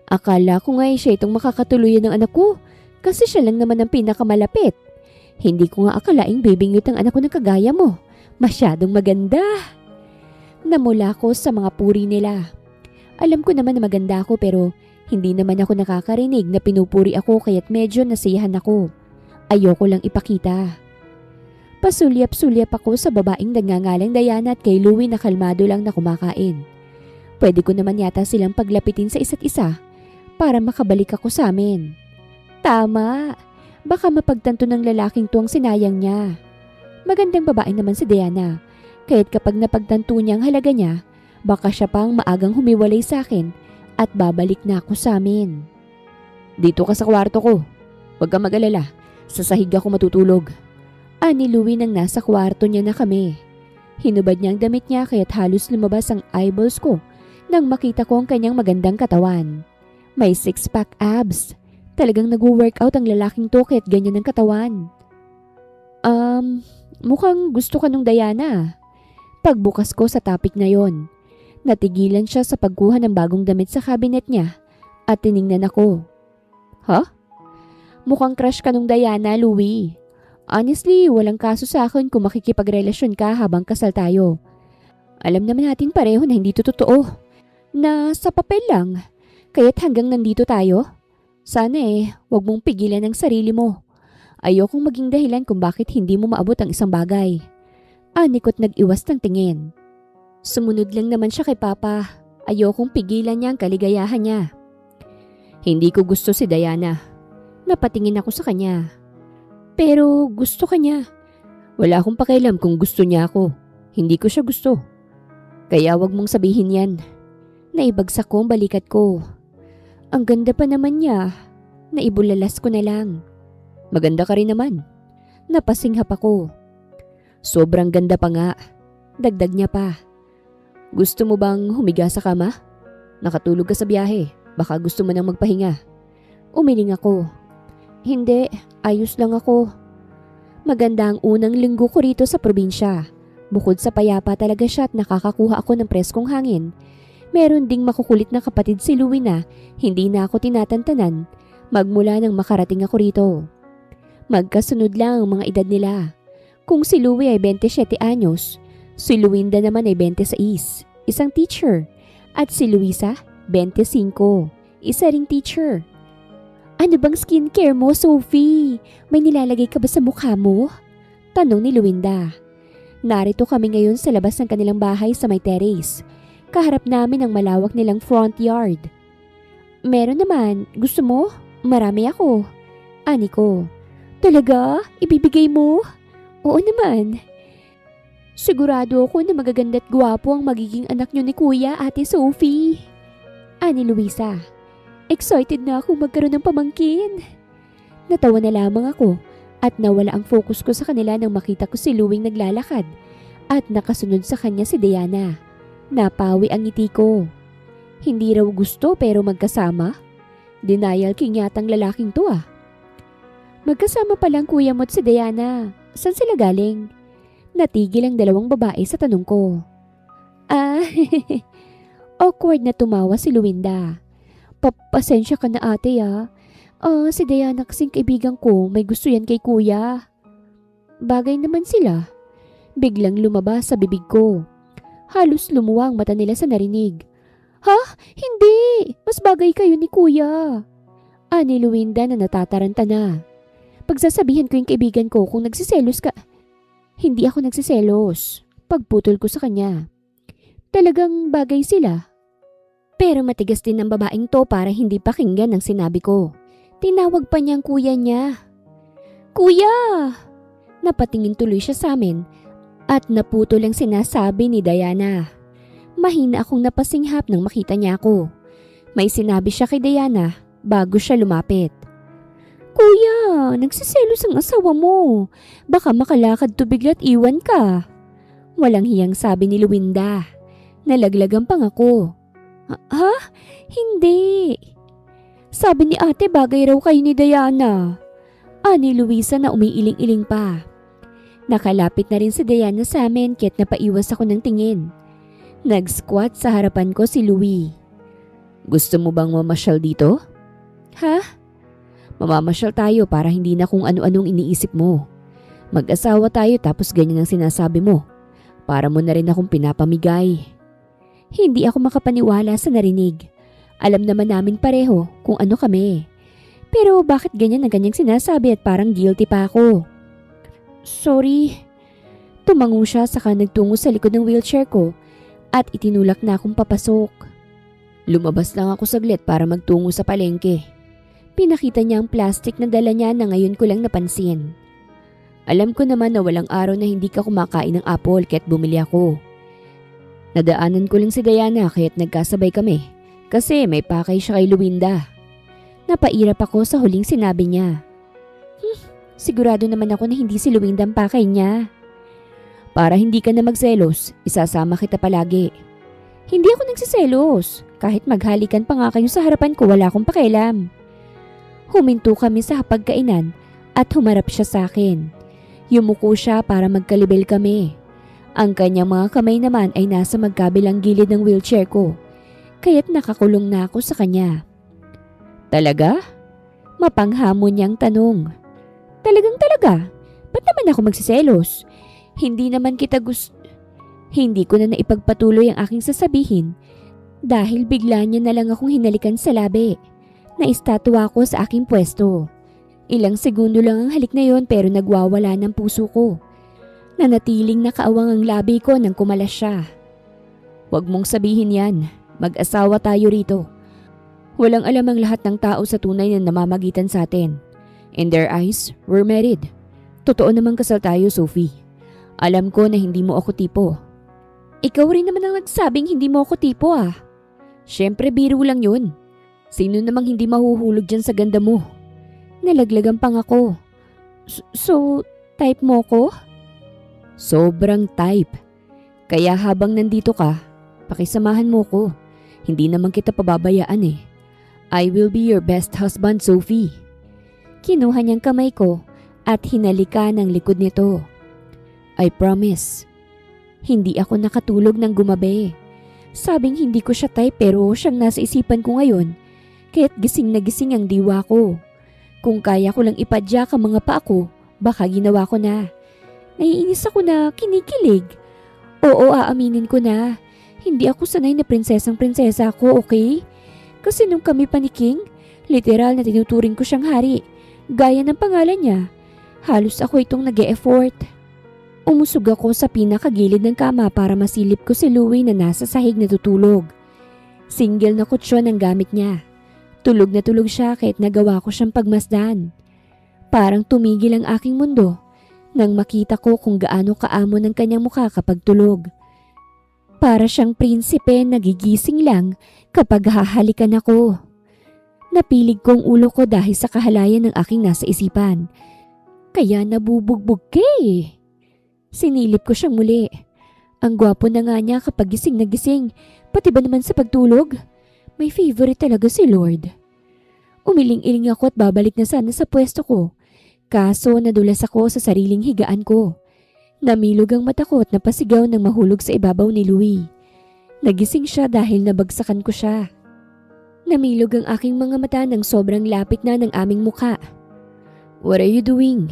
Akala ko nga siya itong makakatuluyan ng anak ko kasi siya lang naman ang pinakamalapit. Hindi ko nga akalaing bibingyot ang anak ko ng kagaya mo. Masyadong maganda. Namula ko sa mga puri nila. Alam ko naman na maganda ako pero hindi naman ako nakakarinig na pinupuri ako kaya't medyo nasiyahan ako. Ayoko lang ipakita. Pasulyap-sulyap ako sa babaeng nagngangalang Diana at kay Louie na kalmado lang na kumakain. Pwede ko naman yata silang paglapitin sa isa't isa para makabalik ako sa amin. Tama, baka mapagtanto ng lalaking to ang sinayang niya. Magandang babae naman si Diana, kaya't kapag napagtanto niya ang halaga niya, baka siya pang maagang humiwalay sa akin at babalik na ako sa amin. Dito ka sa kwarto ko. Huwag kang mag-alala, sa sahig ako matutulog. Ani Louie nang nasa kwarto niya na kami. Hinubad niya ang damit niya kaya't halos lumabas ang eyeballs ko nang makita ko ang kanyang magandang katawan. May six-pack abs. Talagang nag-workout ang lalaking to kaya't ganyan ang katawan. Mukhang gusto ka nung Diana. Pagbukas ko sa topic na yon, natigilan siya sa pagkuha ng bagong damit sa cabinet niya at tiningnan ako. Ha? Mukhang crush ka nung Diana, Louie. Honestly, walang kaso sa akin kung makikipagrelasyon ka habang kasal tayo. Alam naman natin pareho na hindi to totoo. Na sa papel lang. Kaya't hanggang nandito tayo. Sana wag mong pigilan ang sarili mo. Ayokong maging dahilan kung bakit hindi mo maabot ang isang bagay. Anikot nag-iwas ng tingin. Sumunod lang naman siya kay Papa. Ayokong pigilan niya ang kaligayahan niya. Hindi ko gusto si Diana. Napatingin ako sa kanya. Pero gusto ka niya. Wala akong pakialam kung gusto niya ako. Hindi ko siya gusto. Kaya wag mong sabihin yan. Naibagsak ko ang balikat ko. Ang ganda pa naman niya. Naibulalas ko na lang. Maganda ka rin naman. Napasinghap ako. Sobrang ganda pa nga. Dagdag niya pa. Gusto mo bang humiga sa kama? Nakatulog ka sa biyahe. Baka gusto mo nang magpahinga. Umiling ako. Hindi, ayos lang ako. Maganda ang unang linggo ko rito sa probinsya. Bukod sa payapa talaga siya at nakakakuha ako ng preskong hangin. Meron ding makukulit na kapatid si Louie na hindi na ako tinatantanan magmula nang makarating ako rito. Magkasunod lang ang mga edad nila. Kung si Louie ay 27 anyos, si Luwinda naman ay 26, isang teacher. At si Luisa, 25, isa ring teacher. Ano bang skincare mo, Sophie? May nilalagay ka ba sa mukha mo? Tanong ni Luwinda. Narito kami ngayon sa labas ng kanilang bahay sa may terrace. Kaharap namin ang malawak nilang front yard. Meron naman. Gusto mo? Marami ako. Ani ko. Talaga? Ibibigay mo? Oo naman. Sigurado ako na magaganda at gwapo ang magiging anak niyo ni Kuya, Ate Sophie. Ani Luisa. Excited na ako magkaroon ng pamangkin. Natawa na lamang ako at nawala ang focus ko sa kanila nang makita ko si Louie naglalakad at nakasunod sa kanya si Diana. Napawi ang ngiti ko. Hindi raw gusto pero magkasama? Denial king yatang lalaking to ah. Magkasama palang kuya mo't si Diana. Saan sila galing? Natigil ang dalawang babae sa tanong ko. Awkward na tumawa si Luwinda. Pasensya ka na ate ah. Si Diana kasing kaibigan ko, may gusto yan kay kuya. Bagay naman sila. Biglang lumabas sa bibig ko. Halos lumuwa ang mata nila sa narinig. Ha? Hindi! Mas bagay kayo ni kuya. Ani Luwinda na natataranta na. Pagsasabihan ko yung kaibigan ko kung nagsiselos ka. Hindi ako nagsiselos. Pagputol ko sa kanya. Talagang bagay sila. Pero matigas din ang babaeng to para hindi pakinggan ang sinabi ko. Tinawag pa niyang kuya niya. Kuya! Napatingin tuloy siya sa amin at naputol ang sinasabi ni Diana. Mahina akong napasinghap nang makita niya ako. May sinabi siya kay Diana bago siya lumapit. Kuya, nagsiselos ang asawa mo. Baka makalakad to bigla't iwan ka. Walang hiyang sabi ni Luwinda. Nalaglagan pang ako. Ha? Hindi. Sabi ni ate bagay raw kayo ni Diana. Ani Luisa na umiiling-iling pa. Nakalapit na rin si Diana sa amin kaya't napaiwas ako ng tingin. Nag-squat sa harapan ko si Louie. Gusto mo bang mamasyal dito? Ha? Mamamasyal tayo para hindi na kung ano-anong iniisip mo. Mag-asawa tayo tapos ganyan ang sinasabi mo. Para mo na rin akong pinapamigay. Hindi ako makapaniwala sa narinig. Alam naman namin pareho kung ano kami. Pero bakit ganyan ang ganyang sinasabi at parang guilty pa ako? Sorry. Tumango siya saka nagtungo sa likod ng wheelchair ko at itinulak na akong papasok. Lumabas lang ako saglit para magtungo sa palengke. Pinakita niya ang plastic na dala niya na ngayon ko lang napansin. Alam ko naman na walang araw na hindi ka kumakain ng apple kaya't bumili ako. Nadaanan ko lang si Diana kaya't nagkasabay kami kasi may pakay siya kay Luwinda. Napairap ako sa huling sinabi niya. Sigurado naman ako na hindi si Luwinda ang pakay niya. Para hindi ka na magselos, isasama kita palagi. Hindi ako nagsiselos. Kahit maghalikan pa nga kayo sa harapan ko, wala akong pakialam. Huminto kami sa hapagkainan at humarap siya sa akin. Yumuko siya para magkalibel kami. Ang kanyang mga kamay naman ay nasa magkabilang gilid ng wheelchair ko. Kaya't nakakulong na ako sa kanya. Talaga? Mapanghamon niyang tanong. Talagang talaga? Ba't naman ako magsiselos? Hindi naman kita gusto. Hindi ko na naipagpatuloy ang aking sasabihin dahil bigla niya na lang akong hinalikan sa labi. Naistatwa ako sa aking pwesto. Ilang segundo lang ang halik na yon pero nagwawala ng puso ko. Nanatiling nakaawang ang labi ko nang kumalas siya. Huwag mong sabihin yan. Mag-asawa tayo rito. Walang alam ang lahat ng tao sa tunay na namamagitan sa atin. In their eyes, we're married. Totoo namang kasal tayo, Sophie. Alam ko na hindi mo ako tipo. Ikaw rin naman ang nagsabing hindi mo ako tipo ah. Siyempre biro lang yun. Sino namang hindi mahuhulog dyan sa ganda mo? Nalaglagan pang ako. So, type mo ko? Sobrang type. Kaya habang nandito ka, pakisamahan mo ko. Hindi naman kita pababayaan eh. I will be your best husband, Sophie. Kinuha niyang kamay ko at hinalika ng likod nito. I promise. Hindi ako nakatulog ng gumabi. Sabing hindi ko siya type pero siyang nasa isipan ko ngayon. Kaya't gising na gising ang diwa ko. Kung kaya ko lang ipadyak ang mga paa ko, baka ginawa ko na. Naiinis ako na kinikilig. Oo, aaminin ko na. Hindi ako sanay na prinsesang-prinsesa ako, okay? Kasi nung kami paniking, literal na tinuturing ko siyang hari. Gaya ng pangalan niya. Halos ako itong nag-e-effort. Umusog ako sa pinakagilid ng kama para masilip ko si Louie na nasa sahig na tutulog. Single na kutsyon ang gamit niya. Tulog na tulog siya kahit nagawa ko siyang pagmasdan. Parang tumigil ang aking mundo nang makita ko kung gaano kaamo ng kanyang mukha kapag tulog. Para siyang prinsipe nagigising lang kapag hahalikan ako. Napilig kong ulo ko dahil sa kahalayan ng aking nasa isipan. Kaya nabubugbog ka eh. Sinilip ko siyang muli. Ang gwapo na nga niya kapag gising na gising, pati ba naman sa pagtulog? May favorite talaga si Lord. Umiling-iling ako at babalik na sana sa pwesto ko. Kaso nadulas ako sa sariling higaan ko. Namilog ang mata ko at napasigaw nang mahulog sa ibabaw ni Louie. Nagising siya dahil nabagsakan ko siya. Namilog ang aking mga mata nang sobrang lapit na ng aming mukha. What are you doing?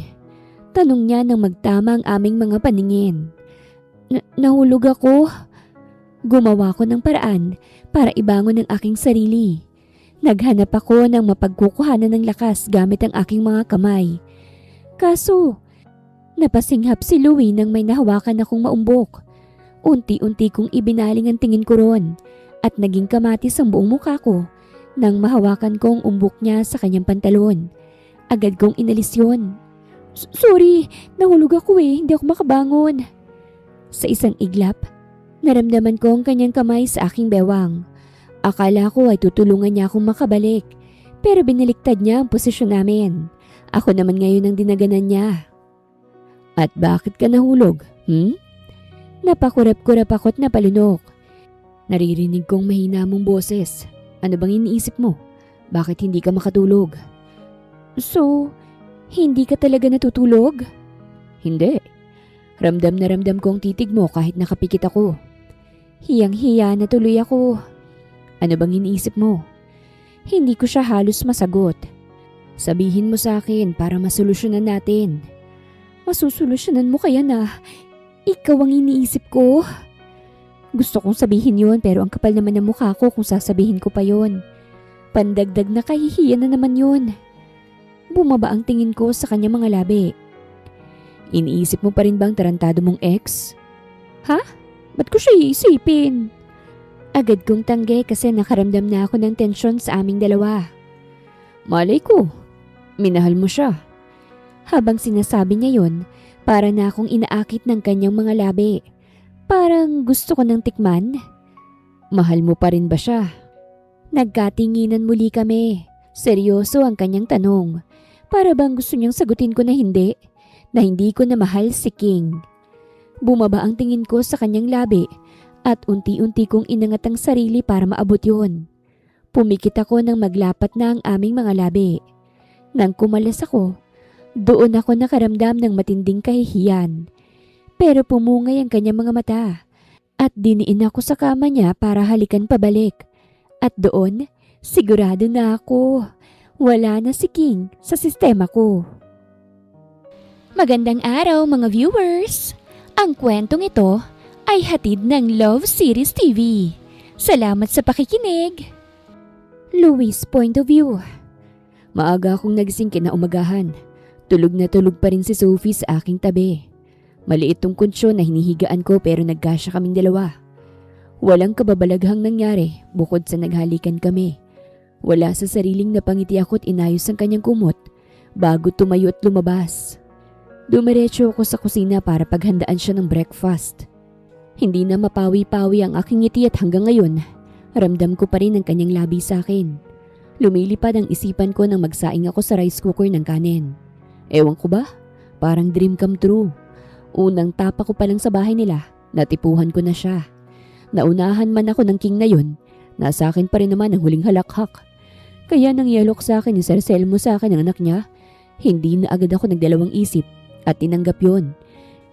Tanong niya nang magtama ang aming mga paningin. Nahulog ako. Gumawa ko ng paraan para ibangon ang aking sarili. Naghanap ako ng mapagkukuhanan ng lakas gamit ang aking mga kamay. Kaso, napasinghap si Louie nang may nahawakan akong maumbok. Unti-unti kong ibinaling ang tingin ko ron at naging kamatis ang buong mukha ko nang mahawakan ko ang umbok niya sa kanyang pantalon. Agad kong inalis yun. Sorry, nahulog ako hindi ako makabangon. Sa isang iglap, naramdaman ko ang kanyang kamay sa aking bewang. Akala ko ay tutulungan niya akong makabalik, pero binaliktad niya ang posisyon namin. Ako naman ngayon ang dinaganan niya. At bakit ka nahulog? Napakurap-kurap ako't napalunok. Naririnig kong mahina mong boses. Ano bang iniisip mo? Bakit hindi ka makatulog? So, hindi ka talaga natutulog? Hindi. Ramdam na ramdam ko ang titig mo kahit nakapikit ako. Hiyang-hiya na tuloy ako. Ano bang iniisip mo? Hindi ko siya halos masagot. Sabihin mo sa akin para masolusyonan natin. Masusolusyonan mo kaya na ikaw ang iniisip ko? Gusto kong sabihin yon pero ang kapal naman ng mukha ko kung sasabihin ko pa yon. Pandagdag na kahihiyan na naman yon. Bumaba ang tingin ko sa kanyang mga labi. Iniisip mo pa rin bang tarantado mong ex? Ha? Ba't ko siya iisipin? Agad kong tanggi kasi nakaramdam na ako ng tensyon sa aming dalawa. Malay ko, minahal mo siya. Habang sinasabi niya yon, para na akong inaakit ng kanyang mga labi. Parang gusto ko ng tikman. Mahal mo pa rin ba siya? Nagkatinginan muli kami. Seryoso ang kanyang tanong. Para bang gusto niyang sagutin ko na hindi ko na mahal si King. Bumaba ang tingin ko sa kanyang labi at unti-unti kong inangat ang sarili para maabot yun. Pumikit ako nang maglapat na ang aming mga labi. Nang kumalas ako, doon ako nakaramdam ng matinding kahihiyan. Pero pumungay ang kanyang mga mata at diniin ako sa kama niya para halikan pabalik. At doon, sigurado na ako. Wala na si King sa sistema ko. Magandang araw mga viewers! Ang kwentong ito ay hatid ng Love Series TV. Salamat sa pakikinig! Louie's point of view. Maaga akong nagising kinaumagahan. Tulog na tulog pa rin si Sophie sa aking tabi. Maliit tong kunsyon na hinihigaan ko pero nagkasya kaming dalawa. Walang kababalaghang nangyari bukod sa naghalikan kami. Wala sa sariling napangiti ako't inayos ang kanyang kumot bago tumayo at lumabas. Dumiretso ako sa kusina para paghandaan siya ng breakfast. Hindi na mapawi-pawi ang aking ngiti at hanggang ngayon, ramdam ko pa rin ang kanyang labi sa akin. Lumilipad ang isipan ko nang magsaing ako sa rice cooker ng kanin. Ewan ko ba? Parang dream come true. Unang tapa ko pa lang sa bahay nila, natipuhan ko na siya. Naunahan man ako ng King na yun, nasa akin pa rin naman ang huling halakhak. Kaya nang yalok sa akin ni Sir Selmo sa akin ang anak niya, hindi na agad ako nagdalawang isip at tinanggap yon.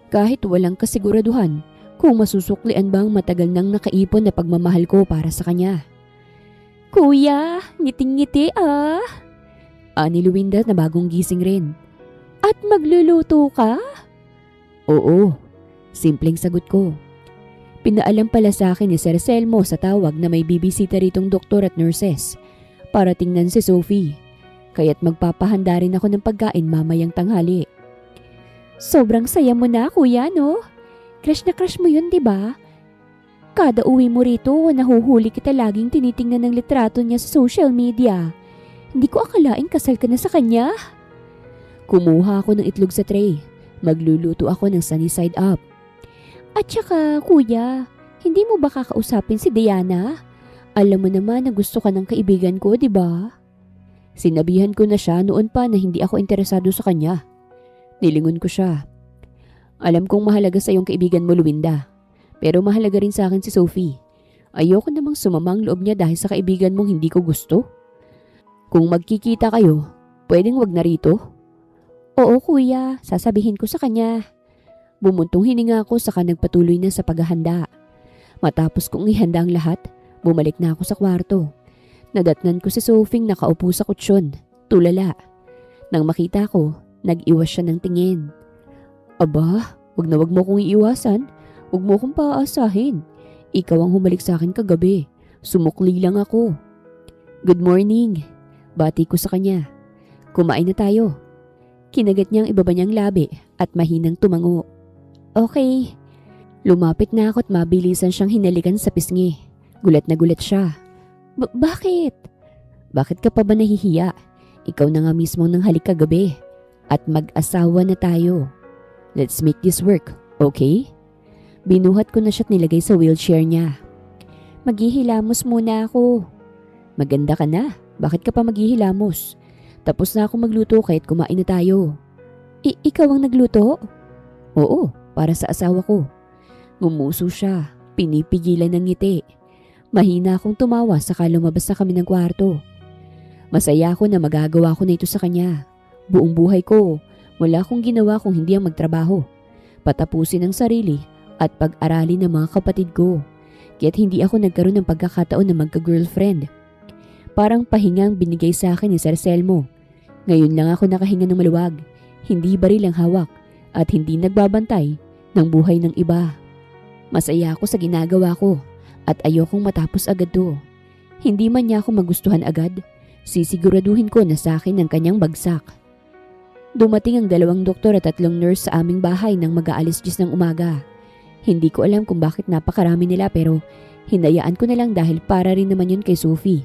Kahit walang kasiguraduhan kung masusuklian bang matagal nang nakaipon na pagmamahal ko para sa kanya. Kuya, ngiting-ngiti ah! Ani Luwinda na bagong gising rin. At magluluto ka? Oo, simpleng sagot ko. Pinaalam pala sa akin ni Sir Selmo sa tawag na may bibisita ritong doktor at nurses para tingnan si Sophie. Kaya't magpapahanda rin ako ng pagkain mamayang tanghali. Sobrang saya mo na kuya no? Crush na crush mo yun diba? Kada uwi mo rito nahuhuli kita laging tinitingnan ng litrato niya sa social media. Hindi ko akalaing kasal ka na sa kanya. Kumuha ako ng itlog sa tray. Magluluto ako ng sunny side up. At saka, kuya, hindi mo ba kakausapin si Diana? Alam mo naman na gusto ka ng kaibigan ko, di ba? Sinabihan ko na siya noon pa na hindi ako interesado sa kanya. Nilingon ko siya. Alam kong mahalaga sa iyong kaibigan mo, Luwinda. Pero mahalaga rin sa akin si Sophie. Ayoko namang sumamang loob niya dahil sa kaibigan mong hindi ko gusto. Kung magkikita kayo, pwedeng wag na rito? Oo, kuya. Sasabihin ko sa kanya. Bumuntong hininga ako saka nagpatuloy na sa paghahanda. Matapos kong ihanda ang lahat, bumalik na ako sa kwarto. Nadatnan ko si Sophie nakaupo sa kutsyon, tulala. Nang makita ko, nag-iwas siya ng tingin. Aba, wag na wag mo kong iiwasan. Wag mo kong paaasahin. Ikaw ang humalik sa akin kagabi. Sumukli lang ako. Good morning. Bati ko sa kanya. Kumain na tayo. Kinagat niyang ibaba niyang labi at mahinang tumango. Okay. Lumapit na ako at mabilisan siyang hinalikan sa pisngi. Gulat na gulat siya. Bakit? Bakit ka pa ba nahihiya? Ikaw na nga mismo nang halik kagabi. At mag-asawa na tayo. Let's make this work, okay? Binuhat ko na siya at nilagay sa wheelchair niya. Maghihilamos muna ako. Maganda ka na. Bakit ka pa maghihilamos? Tapos na ako magluto kahit kumain na tayo. Ikaw ang nagluto? Oo, para sa asawa ko. Ngumuso siya. Pinipigilan ng ngiti. Mahina akong tumawa saka lumabas na kami ng kwarto. Masaya ako na magagawa ko na ito sa kanya. Buong buhay ko, wala akong ginawa kung hindi ang magtrabaho. Patapusin ang sarili at pag-aralin ng mga kapatid ko. Kaya't hindi ako nagkaroon ng pagkakataon na magka-girlfriend. Parang pahingang binigay sa akin ni Sir Selmo. Ngayon lang ako nakahinga ng maluwag, hindi baril ang hawak at hindi nagbabantay ng buhay ng iba. Masaya ako sa ginagawa ko at ayokong matapos agad to. Hindi man niya ako magustuhan agad, sisiguraduhin ko na sa akin ang kanyang bagsak. Dumating ang 2 doktor at 3 nurse sa aming bahay nang mag-aalis 10 ng umaga. Hindi ko alam kung bakit napakarami nila pero hinayaan ko na lang dahil para rin naman yun kay Sophie.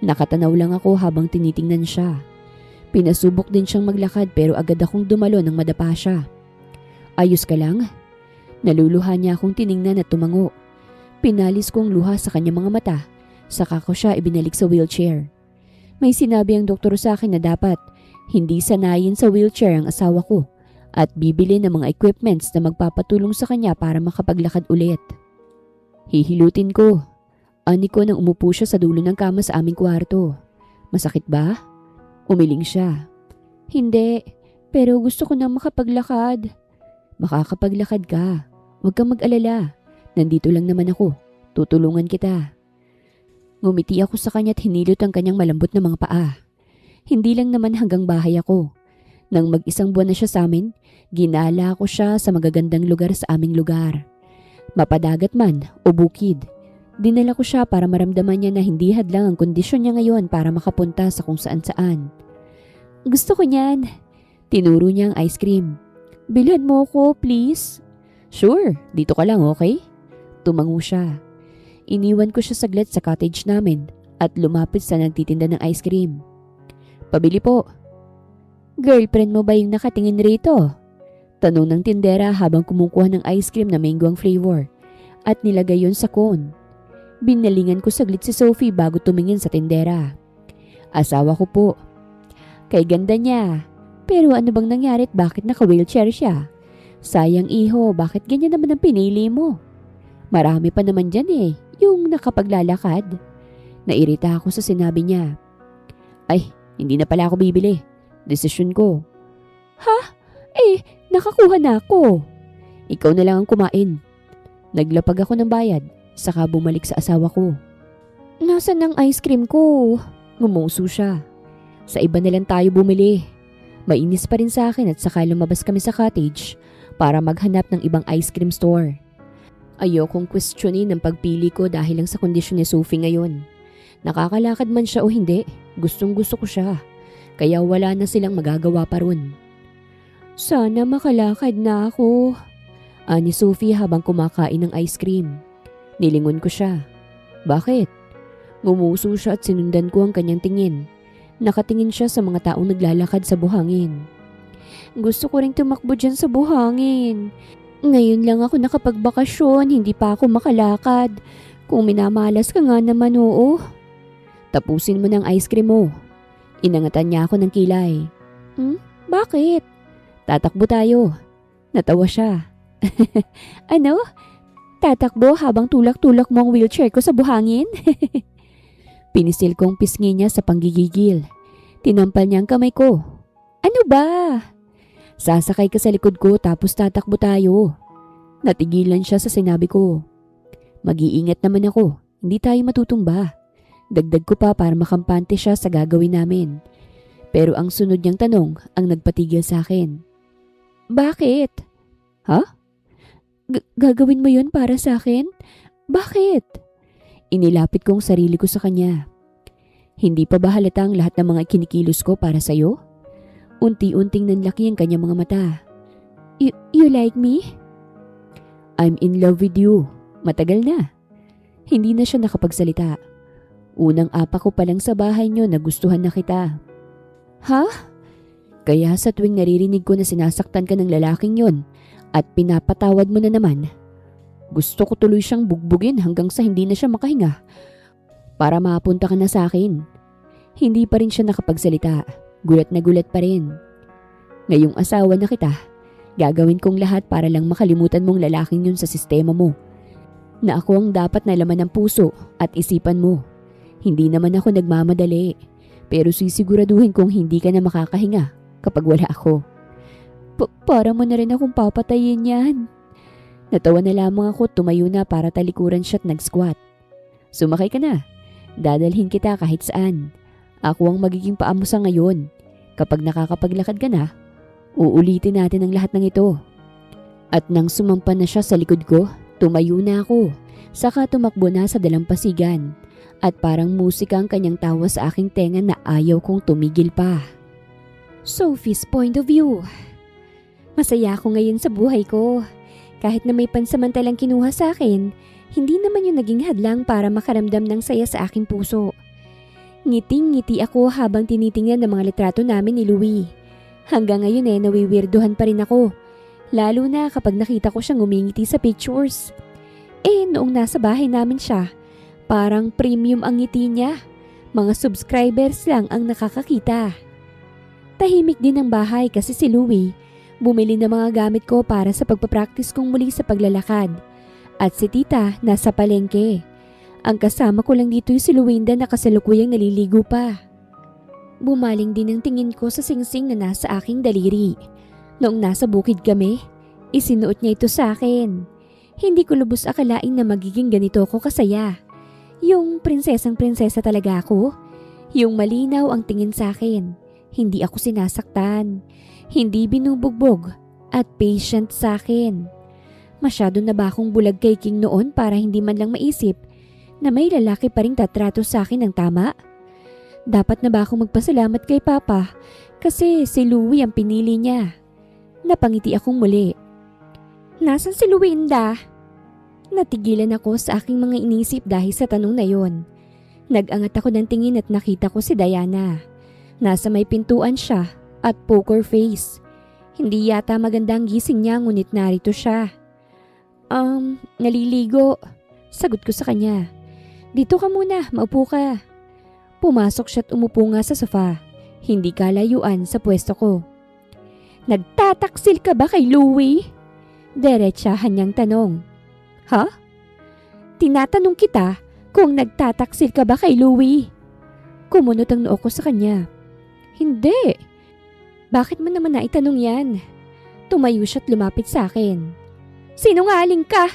Nakatanaw lang ako habang tinitingnan siya. Pinasubok din siyang maglakad pero agad akong dumalo nang madapa siya. Ayos ka lang? Naluluha niya akong tiningnan at tumango. Pinalis ko ang luha sa kanyang mga mata, saka ko siya ibinalik sa wheelchair. May sinabi ang doktor sa akin na dapat hindi sanayin sa wheelchair ang asawa ko at bibili ng mga equipments na magpapatulong sa kanya para makapaglakad ulit. Hihilutin ko. Ani ko nang umupo siya sa dulo ng kama sa aming kwarto. Masakit ba? Umiling siya. Hindi, pero gusto ko nang makapaglakad. Makakapaglakad ka. Huwag kang mag-alala. Nandito lang naman ako. Tutulungan kita. Ngumiti ako sa kanya at hinilot ang kanyang malambot na mga paa. Hindi lang naman hanggang bahay ako. Nang mag-1 buwan na siya sa amin, ginala ko siya sa magagandang lugar sa aming lugar. Mapadagat man o bukid. Dinala ko siya para maramdaman niya na hindi hadlang ang kondisyon niya ngayon para makapunta sa kung saan-saan. Gusto ko niyan. Tinuro niya ang ice cream. Bilhan mo ko, please. Sure, dito ka lang, okay? Tumango siya. Iniwan ko siya saglit sa cottage namin at lumapit sa nagtitinda ng ice cream. Pabili po. Girlfriend mo ba yung nakatingin rito? Tanong ng tindera habang kumukuha ng ice cream na mango ang flavor at nilagay yon sa cone. Binalingan ko saglit si Sophie bago tumingin sa tindera. Asawa ko po. Kay ganda niya. Pero ano bang nangyari at bakit naka-wheelchair siya? Sayang iho, bakit ganyan naman ang pinili mo? Marami pa naman dyan yung nakapaglalakad. Nairita ako sa sinabi niya. Ay, hindi na pala ako bibili. Desisyon ko. Ha? Nakakuha na ako. Ikaw na lang ang kumain. Naglapag ako ng bayad. Saka bumalik sa asawa ko. Nasaan ang ice cream ko? Ngumuso siya. Sa iba na lang tayo bumili. Mainis pa rin sa akin at saka lumabas kami sa cottage para maghanap ng ibang ice cream store. Ayokong questionin ang pagpili ko dahil lang sa kondisyon ni Sophie ngayon. Nakakalakad man siya o hindi, gustong gusto ko siya. Kaya wala na silang magagawa pa ron. Sana makalakad na ako. Ani Sophie habang kumakain ng ice cream. Nilingon ko siya. Bakit? Ngumuso siya at sinundan ko ang kanyang tingin. Nakatingin siya sa mga taong naglalakad sa buhangin. Gusto ko ring tumakbo dyan sa buhangin. Ngayon lang ako nakapagbakasyon, hindi pa ako makalakad. Kung minamalas ka nga naman, oo. Tapusin mo ng ice cream mo. Inangatan niya ako ng kilay. Bakit? Tatakbo tayo. Natawa siya. Ano? Tatakbo habang tulak-tulak mo ang wheelchair ko sa buhangin? Pinisil kong pisngi niya sa panggigigil. Tinampal niya ang kamay ko. Ano ba? Sasakay ka sa likod ko tapos tatakbo tayo. Natigilan siya sa sinabi ko. Mag-iingat naman ako. Hindi tayo matutumba. Dagdag ko pa para makampante siya sa gagawin namin. Pero ang sunod niyang tanong ang nagpatigil sa akin. Bakit? Ha? Gagawin mo yun para sa akin? Bakit? Inilapit kong sarili ko sa kanya. Hindi pa ba halata ang lahat ng mga kinikilos ko para sa'yo? Unti-unting nanlaki ang kanyang mga mata. You like me? I'm in love with you. Matagal na. Hindi na siya nakapagsalita. Unang apa ko pa lang sa bahay niyo na gustuhan na kita. Ha? Kaya sa tuwing naririnig ko na sinasaktan ka ng lalaking yon at pinapatawad mo na naman, gusto ko tuloy siyang bugbugin hanggang sa hindi na siya makahinga para mapunta ka na sa akin. Hindi pa rin siya nakapagsalita. Gulat na gulat pa rin. Ngayong asawa na kita, gagawin kong lahat para lang makalimutan mong lalaking yun sa sistema mo. Na ako ang dapat na laman ng puso at isipan mo. Hindi naman ako nagmamadali, pero sisiguraduhin kong hindi ka na makakahinga kapag wala ako. Para mo na rin akong papatayin yan. Natawa na lamang ako, tumayo na para talikuran siya at nag-squat. Sumakay ka na. Dadalhin kita kahit saan. Ako ang magiging paa mo sa ngayon. Kapag nakakapaglakad ka na, uulitin natin ang lahat ng ito. At nang sumampa na siya sa likod ko, tumayo na ako. Saka tumakbo na sa dalampasigan. At parang musika ang kanyang tawa sa aking tenga na ayaw kong tumigil pa. Sophie's point of view. Masaya ako ngayon sa buhay ko. Kahit na may pansamantalang kinuha sa akin, hindi naman yung naging hadlang para makaramdam ng saya sa aking puso. Ngiting-ngiti ako habang tinitingnan ng mga litrato namin ni Louie. Hanggang ngayon nawiwirduhan pa rin ako. Lalo na kapag nakita ko siyang umingiti sa pictures. Noong nasa bahay namin siya, parang premium ang ngiti niya. Mga subscribers lang ang nakakakita. Tahimik din ang bahay kasi si Louie bumili ng mga gamit ko para sa pagpapractice kong muli sa paglalakad. At si tita nasa palengke. Ang kasama ko lang dito yung si Luwinda na kasalukuyang naliligo pa. Bumaling din ang tingin ko sa singsing na nasa aking daliri. Noong nasa bukid kami, isinuot niya ito sa akin. Hindi ko lubos akalain na magiging ganito ko kasaya. Yung prinsesang-prinsesa talaga ako. Yung malinaw ang tingin sa akin. Hindi ako sinasaktan. Hindi binubugbog. At patient sa akin. Masyado na ba akong bulag kay King noon para hindi man lang maisip na may lalaki pa rin tatrato sa akin ng tama? Dapat na ba akong magpasalamat kay Papa kasi si Louie ang pinili niya? Napangiti akong muli. Nasaan si Luwinda? Natigilan ako sa aking mga inisip dahil sa tanong na yon. Nag-angat ako ng tingin at nakita ko si Diana. Nasa may pintuan siya at poker face. Hindi yata magandang gising niya ngunit narito siya. Naliligo. Sagot ko sa kanya. Dito ka muna, maupo ka. Pumasok siya at umupo nga sa sofa. Hindi kalayuan sa pwesto ko. Nagtataksil ka ba kay Louie? Diretsahan niyang tanong. Ha? Tinatanong kita kung nagtataksil ka ba kay Louie. Kumunot ang noo ko sa kanya. Hindi. Bakit mo naman naitanong yan? Tumayo siya at lumapit sa akin. Sinungaling ka!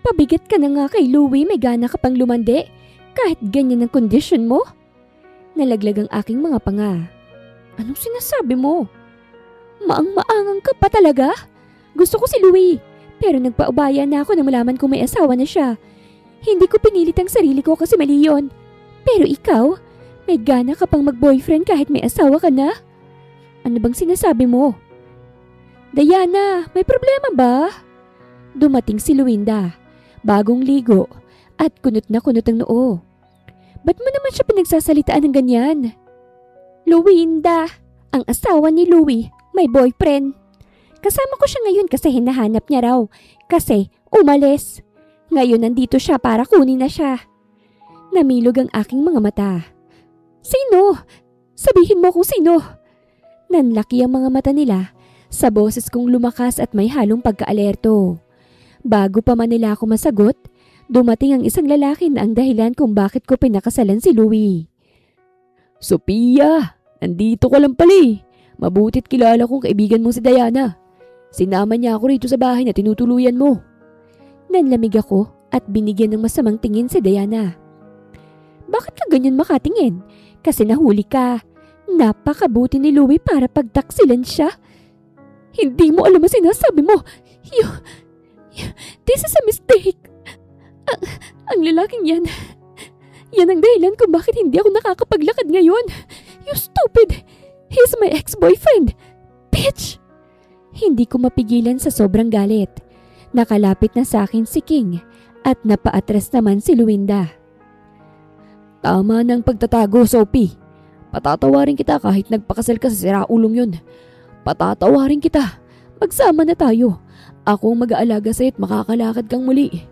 Pabigat ka na nga kay Louie, may gana ka pang lumandi kahit ganyan ang kondisyon mo. Nalaglag ang aking mga panga. Anong sinasabi mo? Maang-maangang ka pa talaga? Gusto ko si Louie, pero nagpaubaya na ako na malaman kong may asawa na siya. Hindi ko pinilit ang sarili ko kasi mali yun. Pero ikaw, may gana ka pang mag-boyfriend kahit may asawa ka na? Ano bang sinasabi mo? Diana, may problema ba? Dumating si Luwinda, bagong ligo at kunot na kunot ang noo. Ba't mo naman siya pinagsasalitaan ng ganyan? Luwinda, ang asawa ni Louie, may boyfriend. Kasama ko siya ngayon kasi hinahanap niya raw. Kasi umalis. Ngayon nandito siya para kunin na siya. Namilog ang aking mga mata. Sino? Sabihin mo kung sino. Nanlaki ang mga mata nila sa boses kong lumakas at may halong pagka-alerto. Bago pa man nila ako masagot, dumating ang isang lalaki na ang dahilan kung bakit ko pinakasalan si Louie. Sophia, nandito ka lang pala eh. Mabuti't kilala kong kaibigan mo si Diana. Sinama niya ako rito sa bahay na tinutuluyan mo. Nanlamig ako at binigyan ng masamang tingin si Diana. Bakit ka ganyan makatingin? Kasi nahuli ka. Napakabuti ni Louie para pagtaksilan siya. Hindi mo alam ang sinasabi mo. This is a mistake. Ang lalaking yan, Yan ang dahilan kung bakit hindi ako nakakapaglakad ngayon. You stupid! He's my ex-boyfriend! Bitch! Hindi ko mapigilan sa sobrang galit. Nakalapit na sa akin si King at napaatras naman si Luwinda. Tama ng pagtatago, Sophie. Patatawarin kita kahit nagpakasal ka sa siraulong yun. Patatawarin kita. Magsama na tayo. Ako ang mag-aalaga sa'yo at makakalakad kang muli.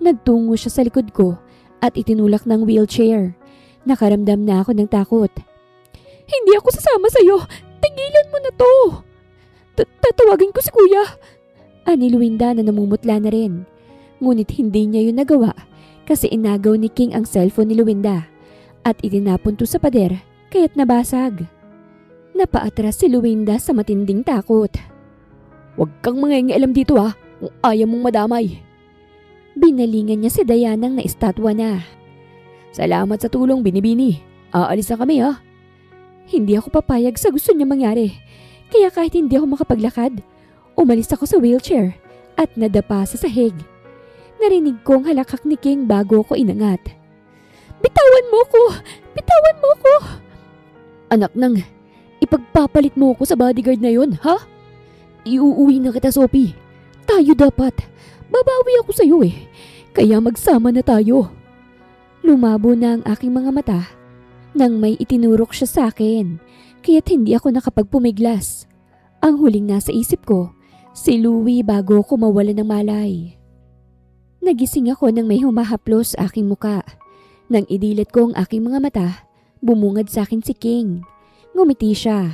Nagtungo siya sa likod ko at itinulak ng wheelchair. Nakaramdam na ako ng takot. Hindi ako sasama sa'yo. Tigilan mo na to. Tatawagin ko si kuya. Ani Luwinda na namumutla na rin. Ngunit hindi niya yun nagawa kasi inagaw ni King ang cellphone ni Luwinda at itinapon to sa pader kaya't nabasag. Napaatras si Luwinda sa matinding takot. Huwag kang mangingialam dito kung ayaw mong madamay. Binalingan niya si Dayanang na estatwa na. Salamat sa tulong, Binibini. Aalis na kami Hindi ako papayag sa gusto niya mangyari. Kaya kahit hindi ako makapaglakad, umalis ako sa wheelchair at nadapa sa sahig. Narinig ko ang halakak ni King bago ako inangat. Bitawan mo ko! Bitawan mo ko! Anak nang, ipagpapalit mo ko sa bodyguard na yon, ha? Iuuwi na kita, Sophie. Tayo dapat. Babawi ako sa iyo Kaya magsama na tayo. Lumabo na ang aking mga mata nang may itinurok siya sa akin, kaya't hindi ako nakapagpumiglas. Ang huling nasa isip ko, si Louie bago ko mawala ng malay. Nagising ako nang may humahaplos sa aking muka. Nang idilat ko ang aking mga mata, bumungad sa akin si King. Ngumiti siya.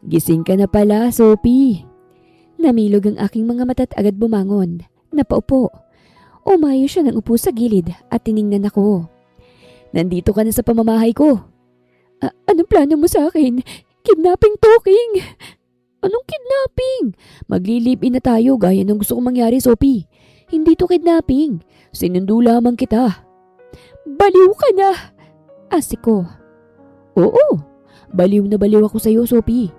Gising ka na pala, Sophie. Namilog ang aking mga mata at agad bumangon. Napaupo. Umayo siya ng upo sa gilid at tiningnan ako. Nandito ka na sa pamamahay ko. Anong plano mo sa akin? Kidnapping to, King. Anong kidnapping? Magli-live-in na tayo gaya ng gusto kong mangyari, Sophie. Hindi to kidnapping. Sinundo lamang kita. Baliw ka na. Asik ko. Oo, baliw na baliw ako sa'yo, Sophie.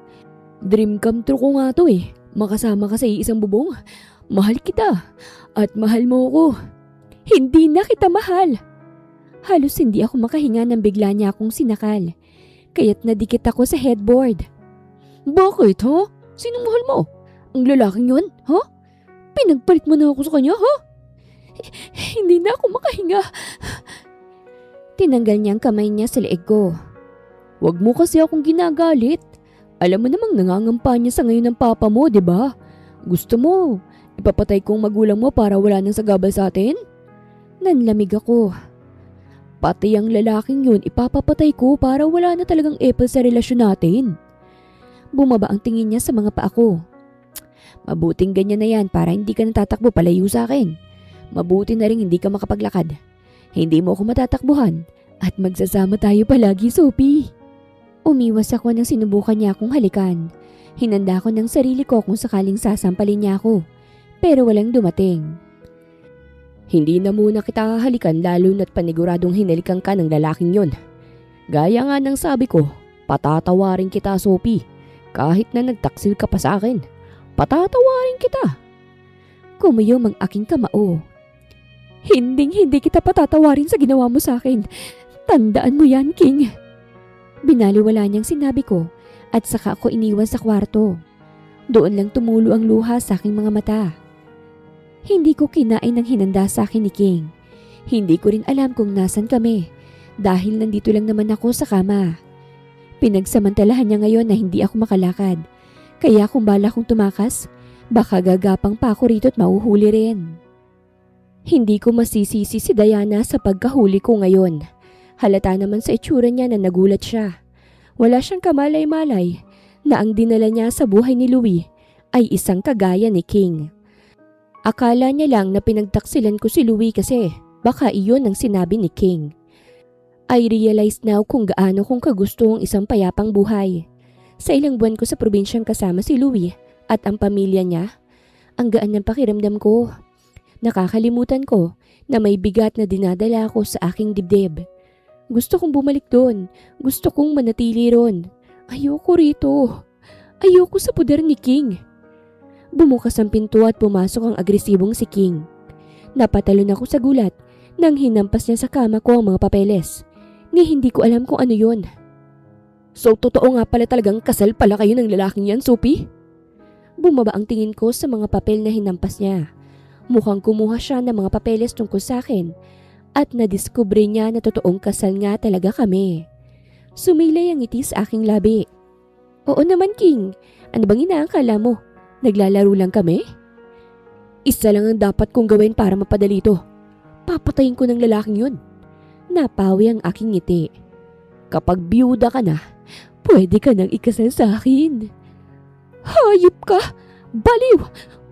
Dream come true ko nga to Makasama ka sa isang bubong. Mahal kita. At mahal mo ako. Hindi na kita mahal. Halos hindi ako makahinga nang bigla niya akong sinakal. Kaya't nadikit ako sa headboard. Bakit, ha? Sinong mahal mo? Ang lalaking yun, ha? Pinagpalit mo na ako sa kanya, ha? Hindi na ako makahinga. Tinanggal niya ang kamay niya sa leeg ko. Huwag mo kasi akong ginagalit. Alam mo namang nangangampanya sa ngayon ng papa mo, di ba? Gusto mo, ipapatay ko ang magulang mo para wala nang sagabal sa atin? Nanlamig ako. Pati ang lalaking yun ipapapatay ko para wala na talagang epal sa relasyon natin. Bumaba ang tingin niya sa mga paa ko. Mabuting ganyan na yan para hindi ka natatakbo palayo sa akin. Mabuti na rin hindi ka makapaglakad. Hindi mo ako matatakbuhan at magsasama tayo palagi, Sophie. Umiwas ako nang sinubukan niya akong halikan. Hinanda ko ng sarili ko kung sakaling sasampalin niya ako. Pero walang dumating. Hindi na muna kita halikan lalo na't paniguradong hinalikan ka ng lalaking yon. Gaya nga ng sabi ko, patatawarin kita, Sophie. Kahit na nagtaksil ka pa sa akin, patatawarin kita. Kumuyom ang aking kamao. Hindi kita patatawarin sa ginawa mo sa akin. Tandaan mo yan, King. Binaliwala niyang sinabi ko at saka ako iniwan sa kwarto. Doon lang tumulo ang luha sa aking mga mata. Hindi ko kinain ng hinanda sa akin ni King. Hindi ko rin alam kung nasan kami dahil nandito lang naman ako sa kama. Pinagsamantalahan niya ngayon na hindi ako makalakad. Kaya kung bala kong tumakas, baka gagapang pa ako rito at mahuhuli rin. Hindi ko masisisi si Diana sa pagkahuli ko ngayon. Halata naman sa itsura niya na nagulat siya. Wala siyang kamalay-malay na ang dinala niya sa buhay ni Louie ay isang kagaya ni King. Akala niya lang na pinagtaksilan ko si Louie kasi baka iyon ang sinabi ni King. I realize now kung gaano kong kagusto ang isang payapang buhay. Sa ilang buwan ko sa probinsyang kasama si Louie at ang pamilya niya, ang gaan ng pakiramdam ko. Nakakalimutan ko na may bigat na dinadala ko sa aking dibdib. Gusto kong bumalik doon. Gusto kong manatili ron. Ayoko rito. Ayoko sa poder ni King. Bumukas ang pinto at pumasok ang agresibong si King. Napatalon ako sa gulat Nang hinampas niya sa kama ko ang mga papeles, ni hindi ko alam kung ano yun. So totoo nga pala talagang kasal pala kayo ng lalaking yan, Sophie? Bumaba ang tingin ko sa mga papel na hinampas niya. Mukhang kumuha siya ng mga papeles tungkol sa akin at nadiskubre niya na totoong kasal nga talaga kami. Sumilay ang ngiti sa aking labi. Oo naman, King. Ano bang inaakala mo? Naglalaro lang kami? Isa lang ang dapat kong gawin para mapadali ito. Papatayin ko ng lalaking yun. Napawi ang aking ngiti. Kapag biyuda ka na, pwede ka nang ikasal sa akin. Hayop ka! Baliw!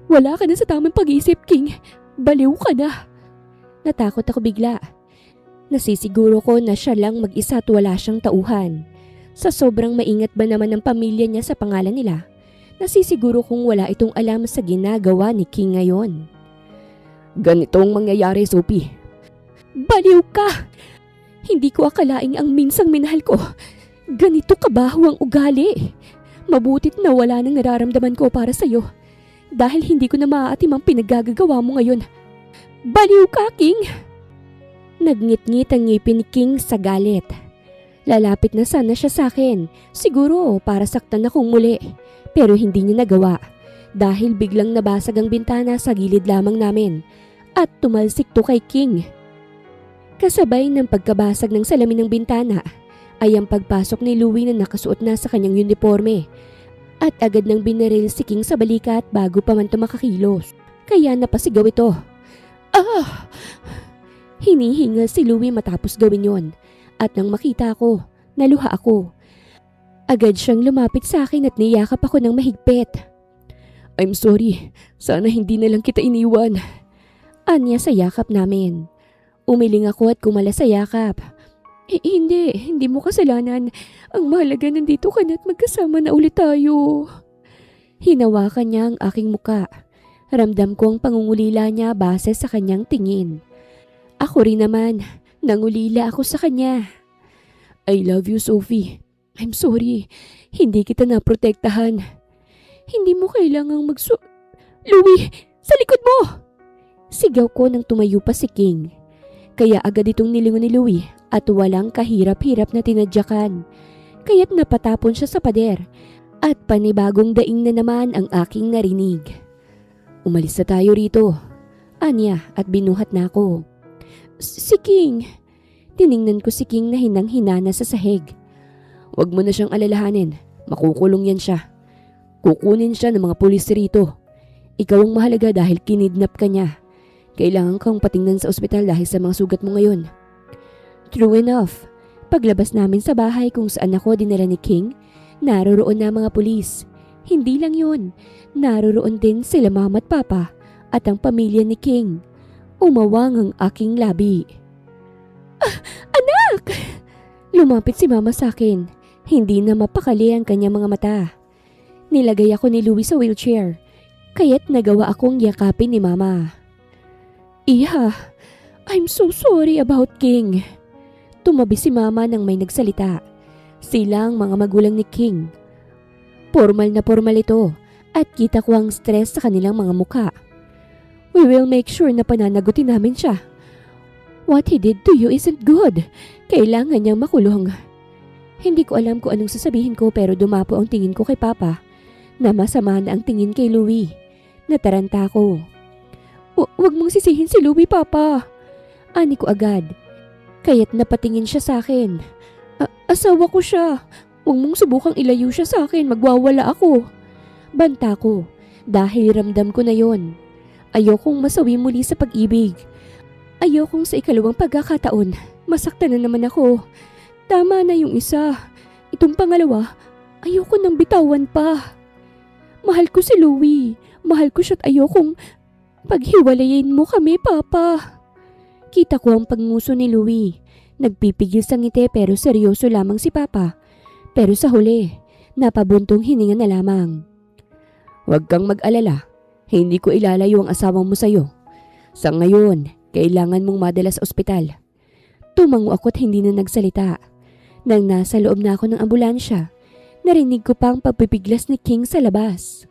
Wala ka na sa tamang pag-iisip, King. Baliw ka na. Natakot ako bigla. Nasisiguro ko na siya lang mag-isa at wala siyang tauhan. Sa sobrang maingat ba naman ng pamilya niya sa pangalan nila, nasisiguro kong wala itong alam sa ginagawa ni King ngayon. Ganito ang mangyayari, Sophie. Baliw ka! Hindi ko akalaing ang minsang minahal ko. Ganito kabaho ang ugali. Mabutit na wala nang nararamdaman ko para sa'yo. Dahil hindi ko na maaatim ang pinaggagawa mo ngayon. Baliw ka, King! Nagngit-ngit ang ngipin ni King sa galit. Lalapit na sana siya sa akin, siguro para saktan akong muli. Pero hindi niya nagawa dahil biglang nabasag ang bintana sa gilid lamang namin at tumalsik to kay King. Kasabay ng pagkabasag ng salamin ng bintana ay ang pagpasok ni Louie na nakasuot na sa kanyang uniforme at agad nang binaril si King sa balikat bago pa man makakilos. Kaya napasigaw ito. Ah! Hinihingal si Louie matapos gawin yon at nang makita ko, naluha ako. Agad siyang lumapit sa akin at niyakap ako ng mahigpit. I'm sorry, sana hindi na lang kita iniwan. Anya sa yakap namin. Umiling ako at kumala sa yakap. Hindi mo kasalanan. Ang mahalaga nandito ka na at magkasama na ulit tayo. Hinawakan niya ang aking muka. Ramdam ko ang pangungulila niya base sa kanyang tingin. Ako rin naman, nangulila ako sa kanya. I love you, Sophie. I'm sorry, hindi kita naprotektahan. Hindi mo kailangang Louie, sa likod mo! Sigaw ko nang tumayo pa si King. Kaya agad itong nilingon ni Louie at walang kahirap-hirap na tinadyakan. Kaya't napatapon siya sa pader at panibagong daing na naman ang aking narinig. Umalis na tayo rito, anya at binuhat na ako. Si King. Tiningnan ko si King na hinang-hinana sa sahig. Huwag mo na siyang alalahanin, makukulong yan siya. Kukunin siya ng mga pulis rito. Ikaw ang mahalaga dahil kinidnap ka niya. Kailangan kang patingnan sa ospital dahil sa mga sugat mo ngayon. True enough, paglabas namin sa bahay kung saan ako dinala ni King, naroroon na mga pulis. Hindi lang yun, naroroon din sila mama at papa at ang pamilya ni King. Umawang ang aking labi. Anak! Lumapit si mama sa akin. Hindi na mapakali ang kanyang mga mata. Nilagay ako ni Louie sa wheelchair, kaya't nagawa akong yakapin ni mama. Iha, I'm so sorry about King. Tumabi si mama nang may nagsalita. Sila ang mga magulang ni King. Formal na formal ito at kita ko ang stress sa kanilang mga muka. We will make sure na pananagutin namin siya. What he did to you isn't good. Kailangan niyang makulong. Hindi ko alam kung anong sasabihin ko pero dumapo ang tingin ko kay Papa na masama na ang tingin kay Louie. Nataranta ko. Huwag mong sisihin si Louie, Papa. Ani ko agad. Kaya't napatingin siya sa akin. Asawa ko siya. Huwag mong subukang ilayo siya sa akin. Magwawala ako. Banta ko dahil ramdam ko na yon. Ayokong masawi muli sa pag-ibig. Ayokong sa ikalawang pagkakataon. Masaktan na naman ako. Tama na yung isa. Itong pangalawa, ayoko nang bitawan pa. Mahal ko si Louie. Mahal ko siya at ayokong paghiwalayin mo kami, Papa. Kita ko ang panguso ni Louie. Nagpipigil sa ngiti pero seryoso lamang si Papa. Pero sa huli, napabuntong hininga na lamang. Huwag kang mag-alala. Hindi ko ilalayo ang asawa mo sa'yo. Sa ngayon, kailangan mong madala sa ospital. Tumango ako at hindi na nagsalita. Nang nasa loob na ako ng ambulansya, narinig ko pa ang pagpipiglas ni King sa labas.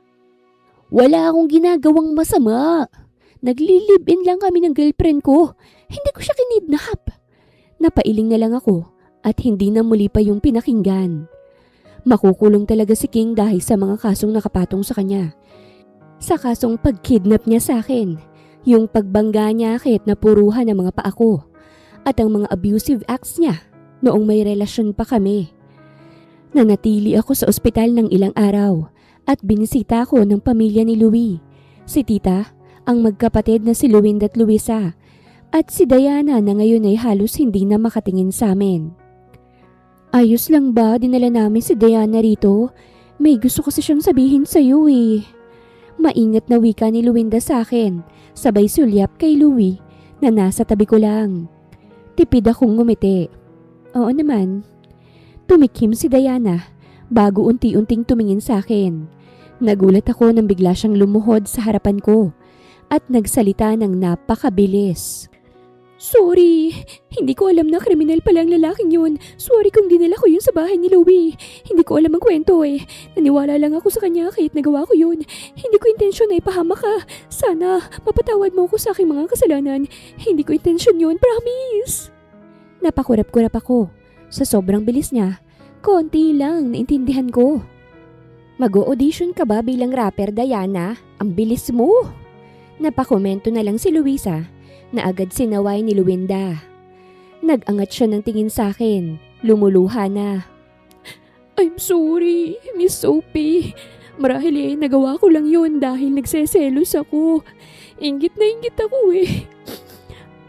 Wala akong ginagawang masama. Nagli-live-in lang kami ng girlfriend ko. Hindi ko siya kinidnap. Napailing na lang ako at hindi na muli pa yung pinakinggan. Makukulong talaga si King dahil sa mga kasong nakapatong sa kanya. Sa kasong pagkidnap niya sa akin, yung pagbangga niya kahit napuruhan ng mga paa ko, at ang mga abusive acts niya noong may relasyon pa kami. Nanatili ako sa ospital ng ilang araw at binisita ko ng pamilya ni Louie, si tita, ang magkapatid na si Luwinda at Luisa, at si Diana na ngayon ay halos hindi na makatingin sa amin. Ayos lang ba dinala namin si Diana rito? May gusto kasi siyang sabihin sa iyo eh. Maingat na wika ni Luwinda sa akin, sabay sulyap kay Louie na nasa tabi ko lang. Tipid akong ngumiti. Oo naman. Tumikim si Diana bago unti-unting tumingin sa akin. Nagulat ako nang bigla siyang lumuhod sa harapan ko at nagsalita ng napakabilis. Sorry, hindi ko alam na kriminal pala ang lalaking yun. Sorry kung dinala ko yun sa bahay ni Louie. Hindi ko alam ang kwento eh. Naniwala lang ako sa kanya kahit nagawa ko yun. Hindi ko intensyon na ipahamak ka. Sana mapatawad mo ko sa aking mga kasalanan. Hindi ko intensyon yun, promise. Napakurap-kurap ako. Sa sobrang bilis niya, konti lang naintindihan ko. Mag-o-audition ka ba bilang rapper, Diana? Ang bilis mo. Napakomento na lang si Luisa na agad sinaway ni Luwinda. Nag-angat siya ng tingin sa akin, lumuluha na. I'm sorry, Miss Sophie. Marahil nagawa ko lang yun dahil nagseselos ako. Inggit na inggit ako eh.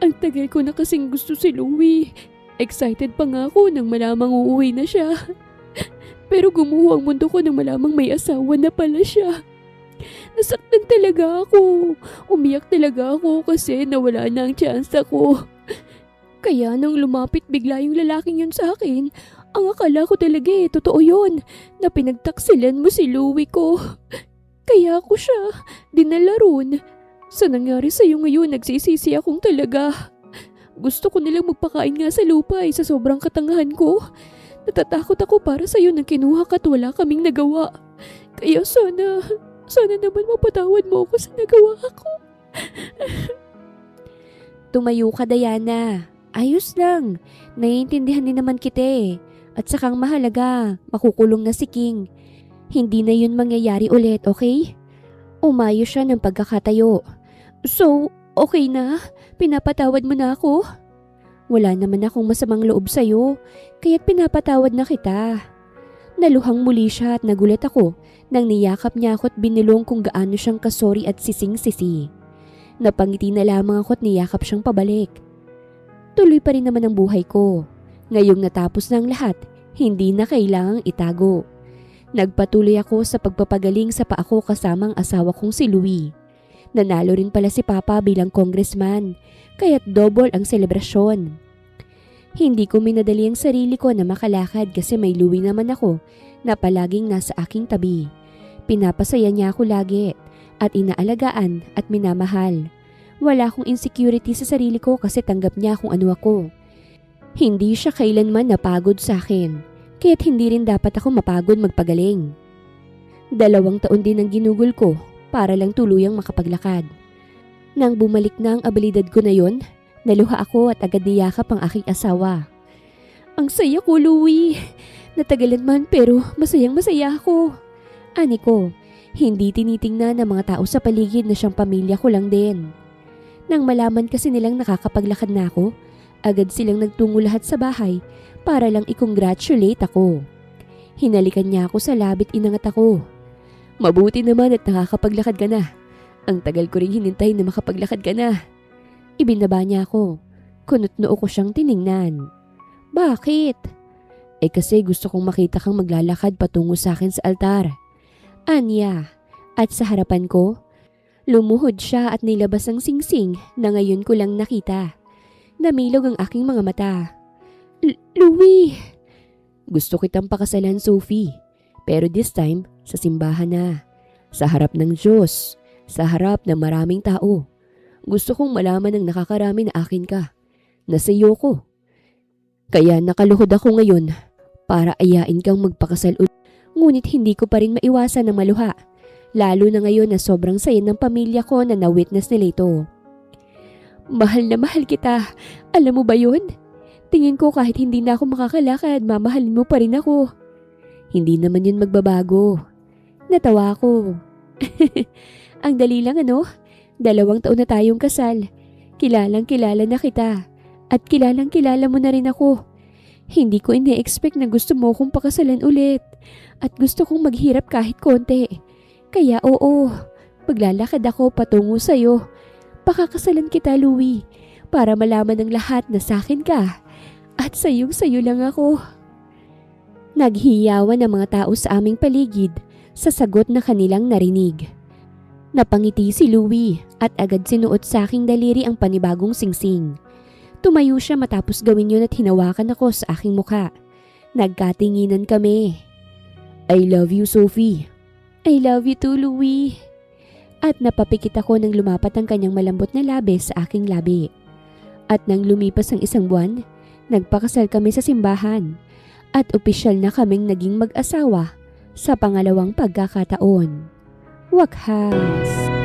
Ang tagal ko na kasing gusto si Louie. Excited pa nga ako nang malamang uuwi na siya. Pero gumuho ang mundo ko nang malamang may asawa na pala siya. Nasaktan talaga ako. Umiyak talaga ako kasi nawala na ang tsansa ko. Kaya nang lumapit bigla yung lalaking yun sa akin, ang akala ko talaga totoo yun, na pinagtaksilan mo si Louie ko. Kaya ako siya dinala ron. Sa nangyari sa'yo ngayon, nagsisisi akong talaga. Gusto ko nilang magpakain nga sa lupa sa sobrang katangahan ko. Natatakot ako para sa'yo nang kinuha ka at wala kaming nagawa. Kaya sana naman mapatawad mo ako sa nagawa ko. Tumayo ka, Diana. Ayos lang. Naiintindihan din naman kita eh. At sakang mahalaga, makukulong na si King. Hindi na yun mangyayari ulit, okay? Umayo siya ng pagkakatayo. So, okay na? Pinapatawad mo na ako? Wala naman akong masamang loob sa'yo, kaya't pinapatawad na kita. Naluhang muli siya at nagulat ako nang niyakap niya ako at binilong kung gaano siyang kasori at sising-sisi. Napangiti na lamang ako at niyakap siyang pabalik. Tuloy pa rin naman ang buhay ko. Ngayong natapos na ang lahat, hindi na kailangang itago. Nagpatuloy ako sa pagpapagaling sa paa ko kasamang asawa kong si Louie. Nanalo rin pala si Papa bilang congressman, kaya't double ang selebrasyon. Hindi ko minadali ang sarili ko na makalakad kasi may Louie naman ako na palaging nasa aking tabi. Pinapasaya niya ako lagi at inaalagaan at minamahal. Wala akong insecurity sa sarili ko kasi tanggap niya kung ano ako. Hindi siya kailanman napagod sa akin, kaya't hindi rin dapat ako mapagod magpagaling. 2 taon din ang ginugol ko para lang tuluyang makapaglakad. Nang bumalik na ang abilidad ko na yon, naluha ako at agad niyakap ang aking asawa. Ang saya ko, Louie. Natagalan man pero masayang masaya ako. Ani ko, hindi tinitingnan ng mga tao sa paligid na siyang pamilya ko lang din. Nang malaman kasi nilang nakakapaglakad na ako, agad silang nagtungo lahat sa bahay para lang i-congratulate ako. Hinalikan niya ako sa labit, inangat ako. Mabuti naman at nakakapaglakad ka na. Ang tagal ko rin hinintay na makapaglakad ka na. Ibinaba niya ako. Kunot-noo ko siyang tiningnan. Bakit? Kasi gusto kong makita kang maglalakad patungo sa akin sa altar. Anya. At sa harapan ko, lumuhod siya at nilabas ang singsing na ngayon ko lang nakita. Namilog ang aking mga mata. Louie! Gusto kitang pakasalan, Sophie. Pero this time, sa simbahan na. Sa harap ng Diyos. Sa harap ng maraming tao. Gusto kong malaman ng nakakarami na akin ka. Nasa iyo ko. Kaya nakaluhod ako ngayon para ayain kang magpakasal ulit. Ngunit hindi ko pa rin maiwasan ng maluha. Lalo na ngayon na sobrang saya ng pamilya ko na na-witness nila ito. Mahal na mahal kita. Alam mo ba yun? Tingin ko kahit hindi na ako makakalakad, mamahalin mo pa rin ako. Hindi naman yun magbabago. Natawa ako. Ang dali lang ano? 2 taon na tayong kasal. Kilalang kilala na kita. At kilalang kilala mo na rin ako. Hindi ko ine-expect na gusto mo kong pakasalan ulit. At gusto kong maghirap kahit konti. Kaya oo, maglalakad ako patungo sa'yo. Pakakasalan kita, Louie. Para malaman ng lahat na sa'kin ka. At sayo lang ako. Naghiyawan ang mga tao sa aming paligid sa sagot na kanilang narinig. Napangiti si Louie at agad sinuot sa aking daliri ang panibagong singsing. Tumayo siya matapos gawin yun at hinawakan ako sa aking mukha. Nagkatinginan kami. I love you, Sophie. I love you too, Louie. At napapikit ako nang lumapat ang kanyang malambot na labi sa aking labi. At nang lumipas ang 1 buwan, nagpakasal kami sa simbahan at opisyal na kaming naging mag-asawa sa pangalawang pagkakataon. Waghas!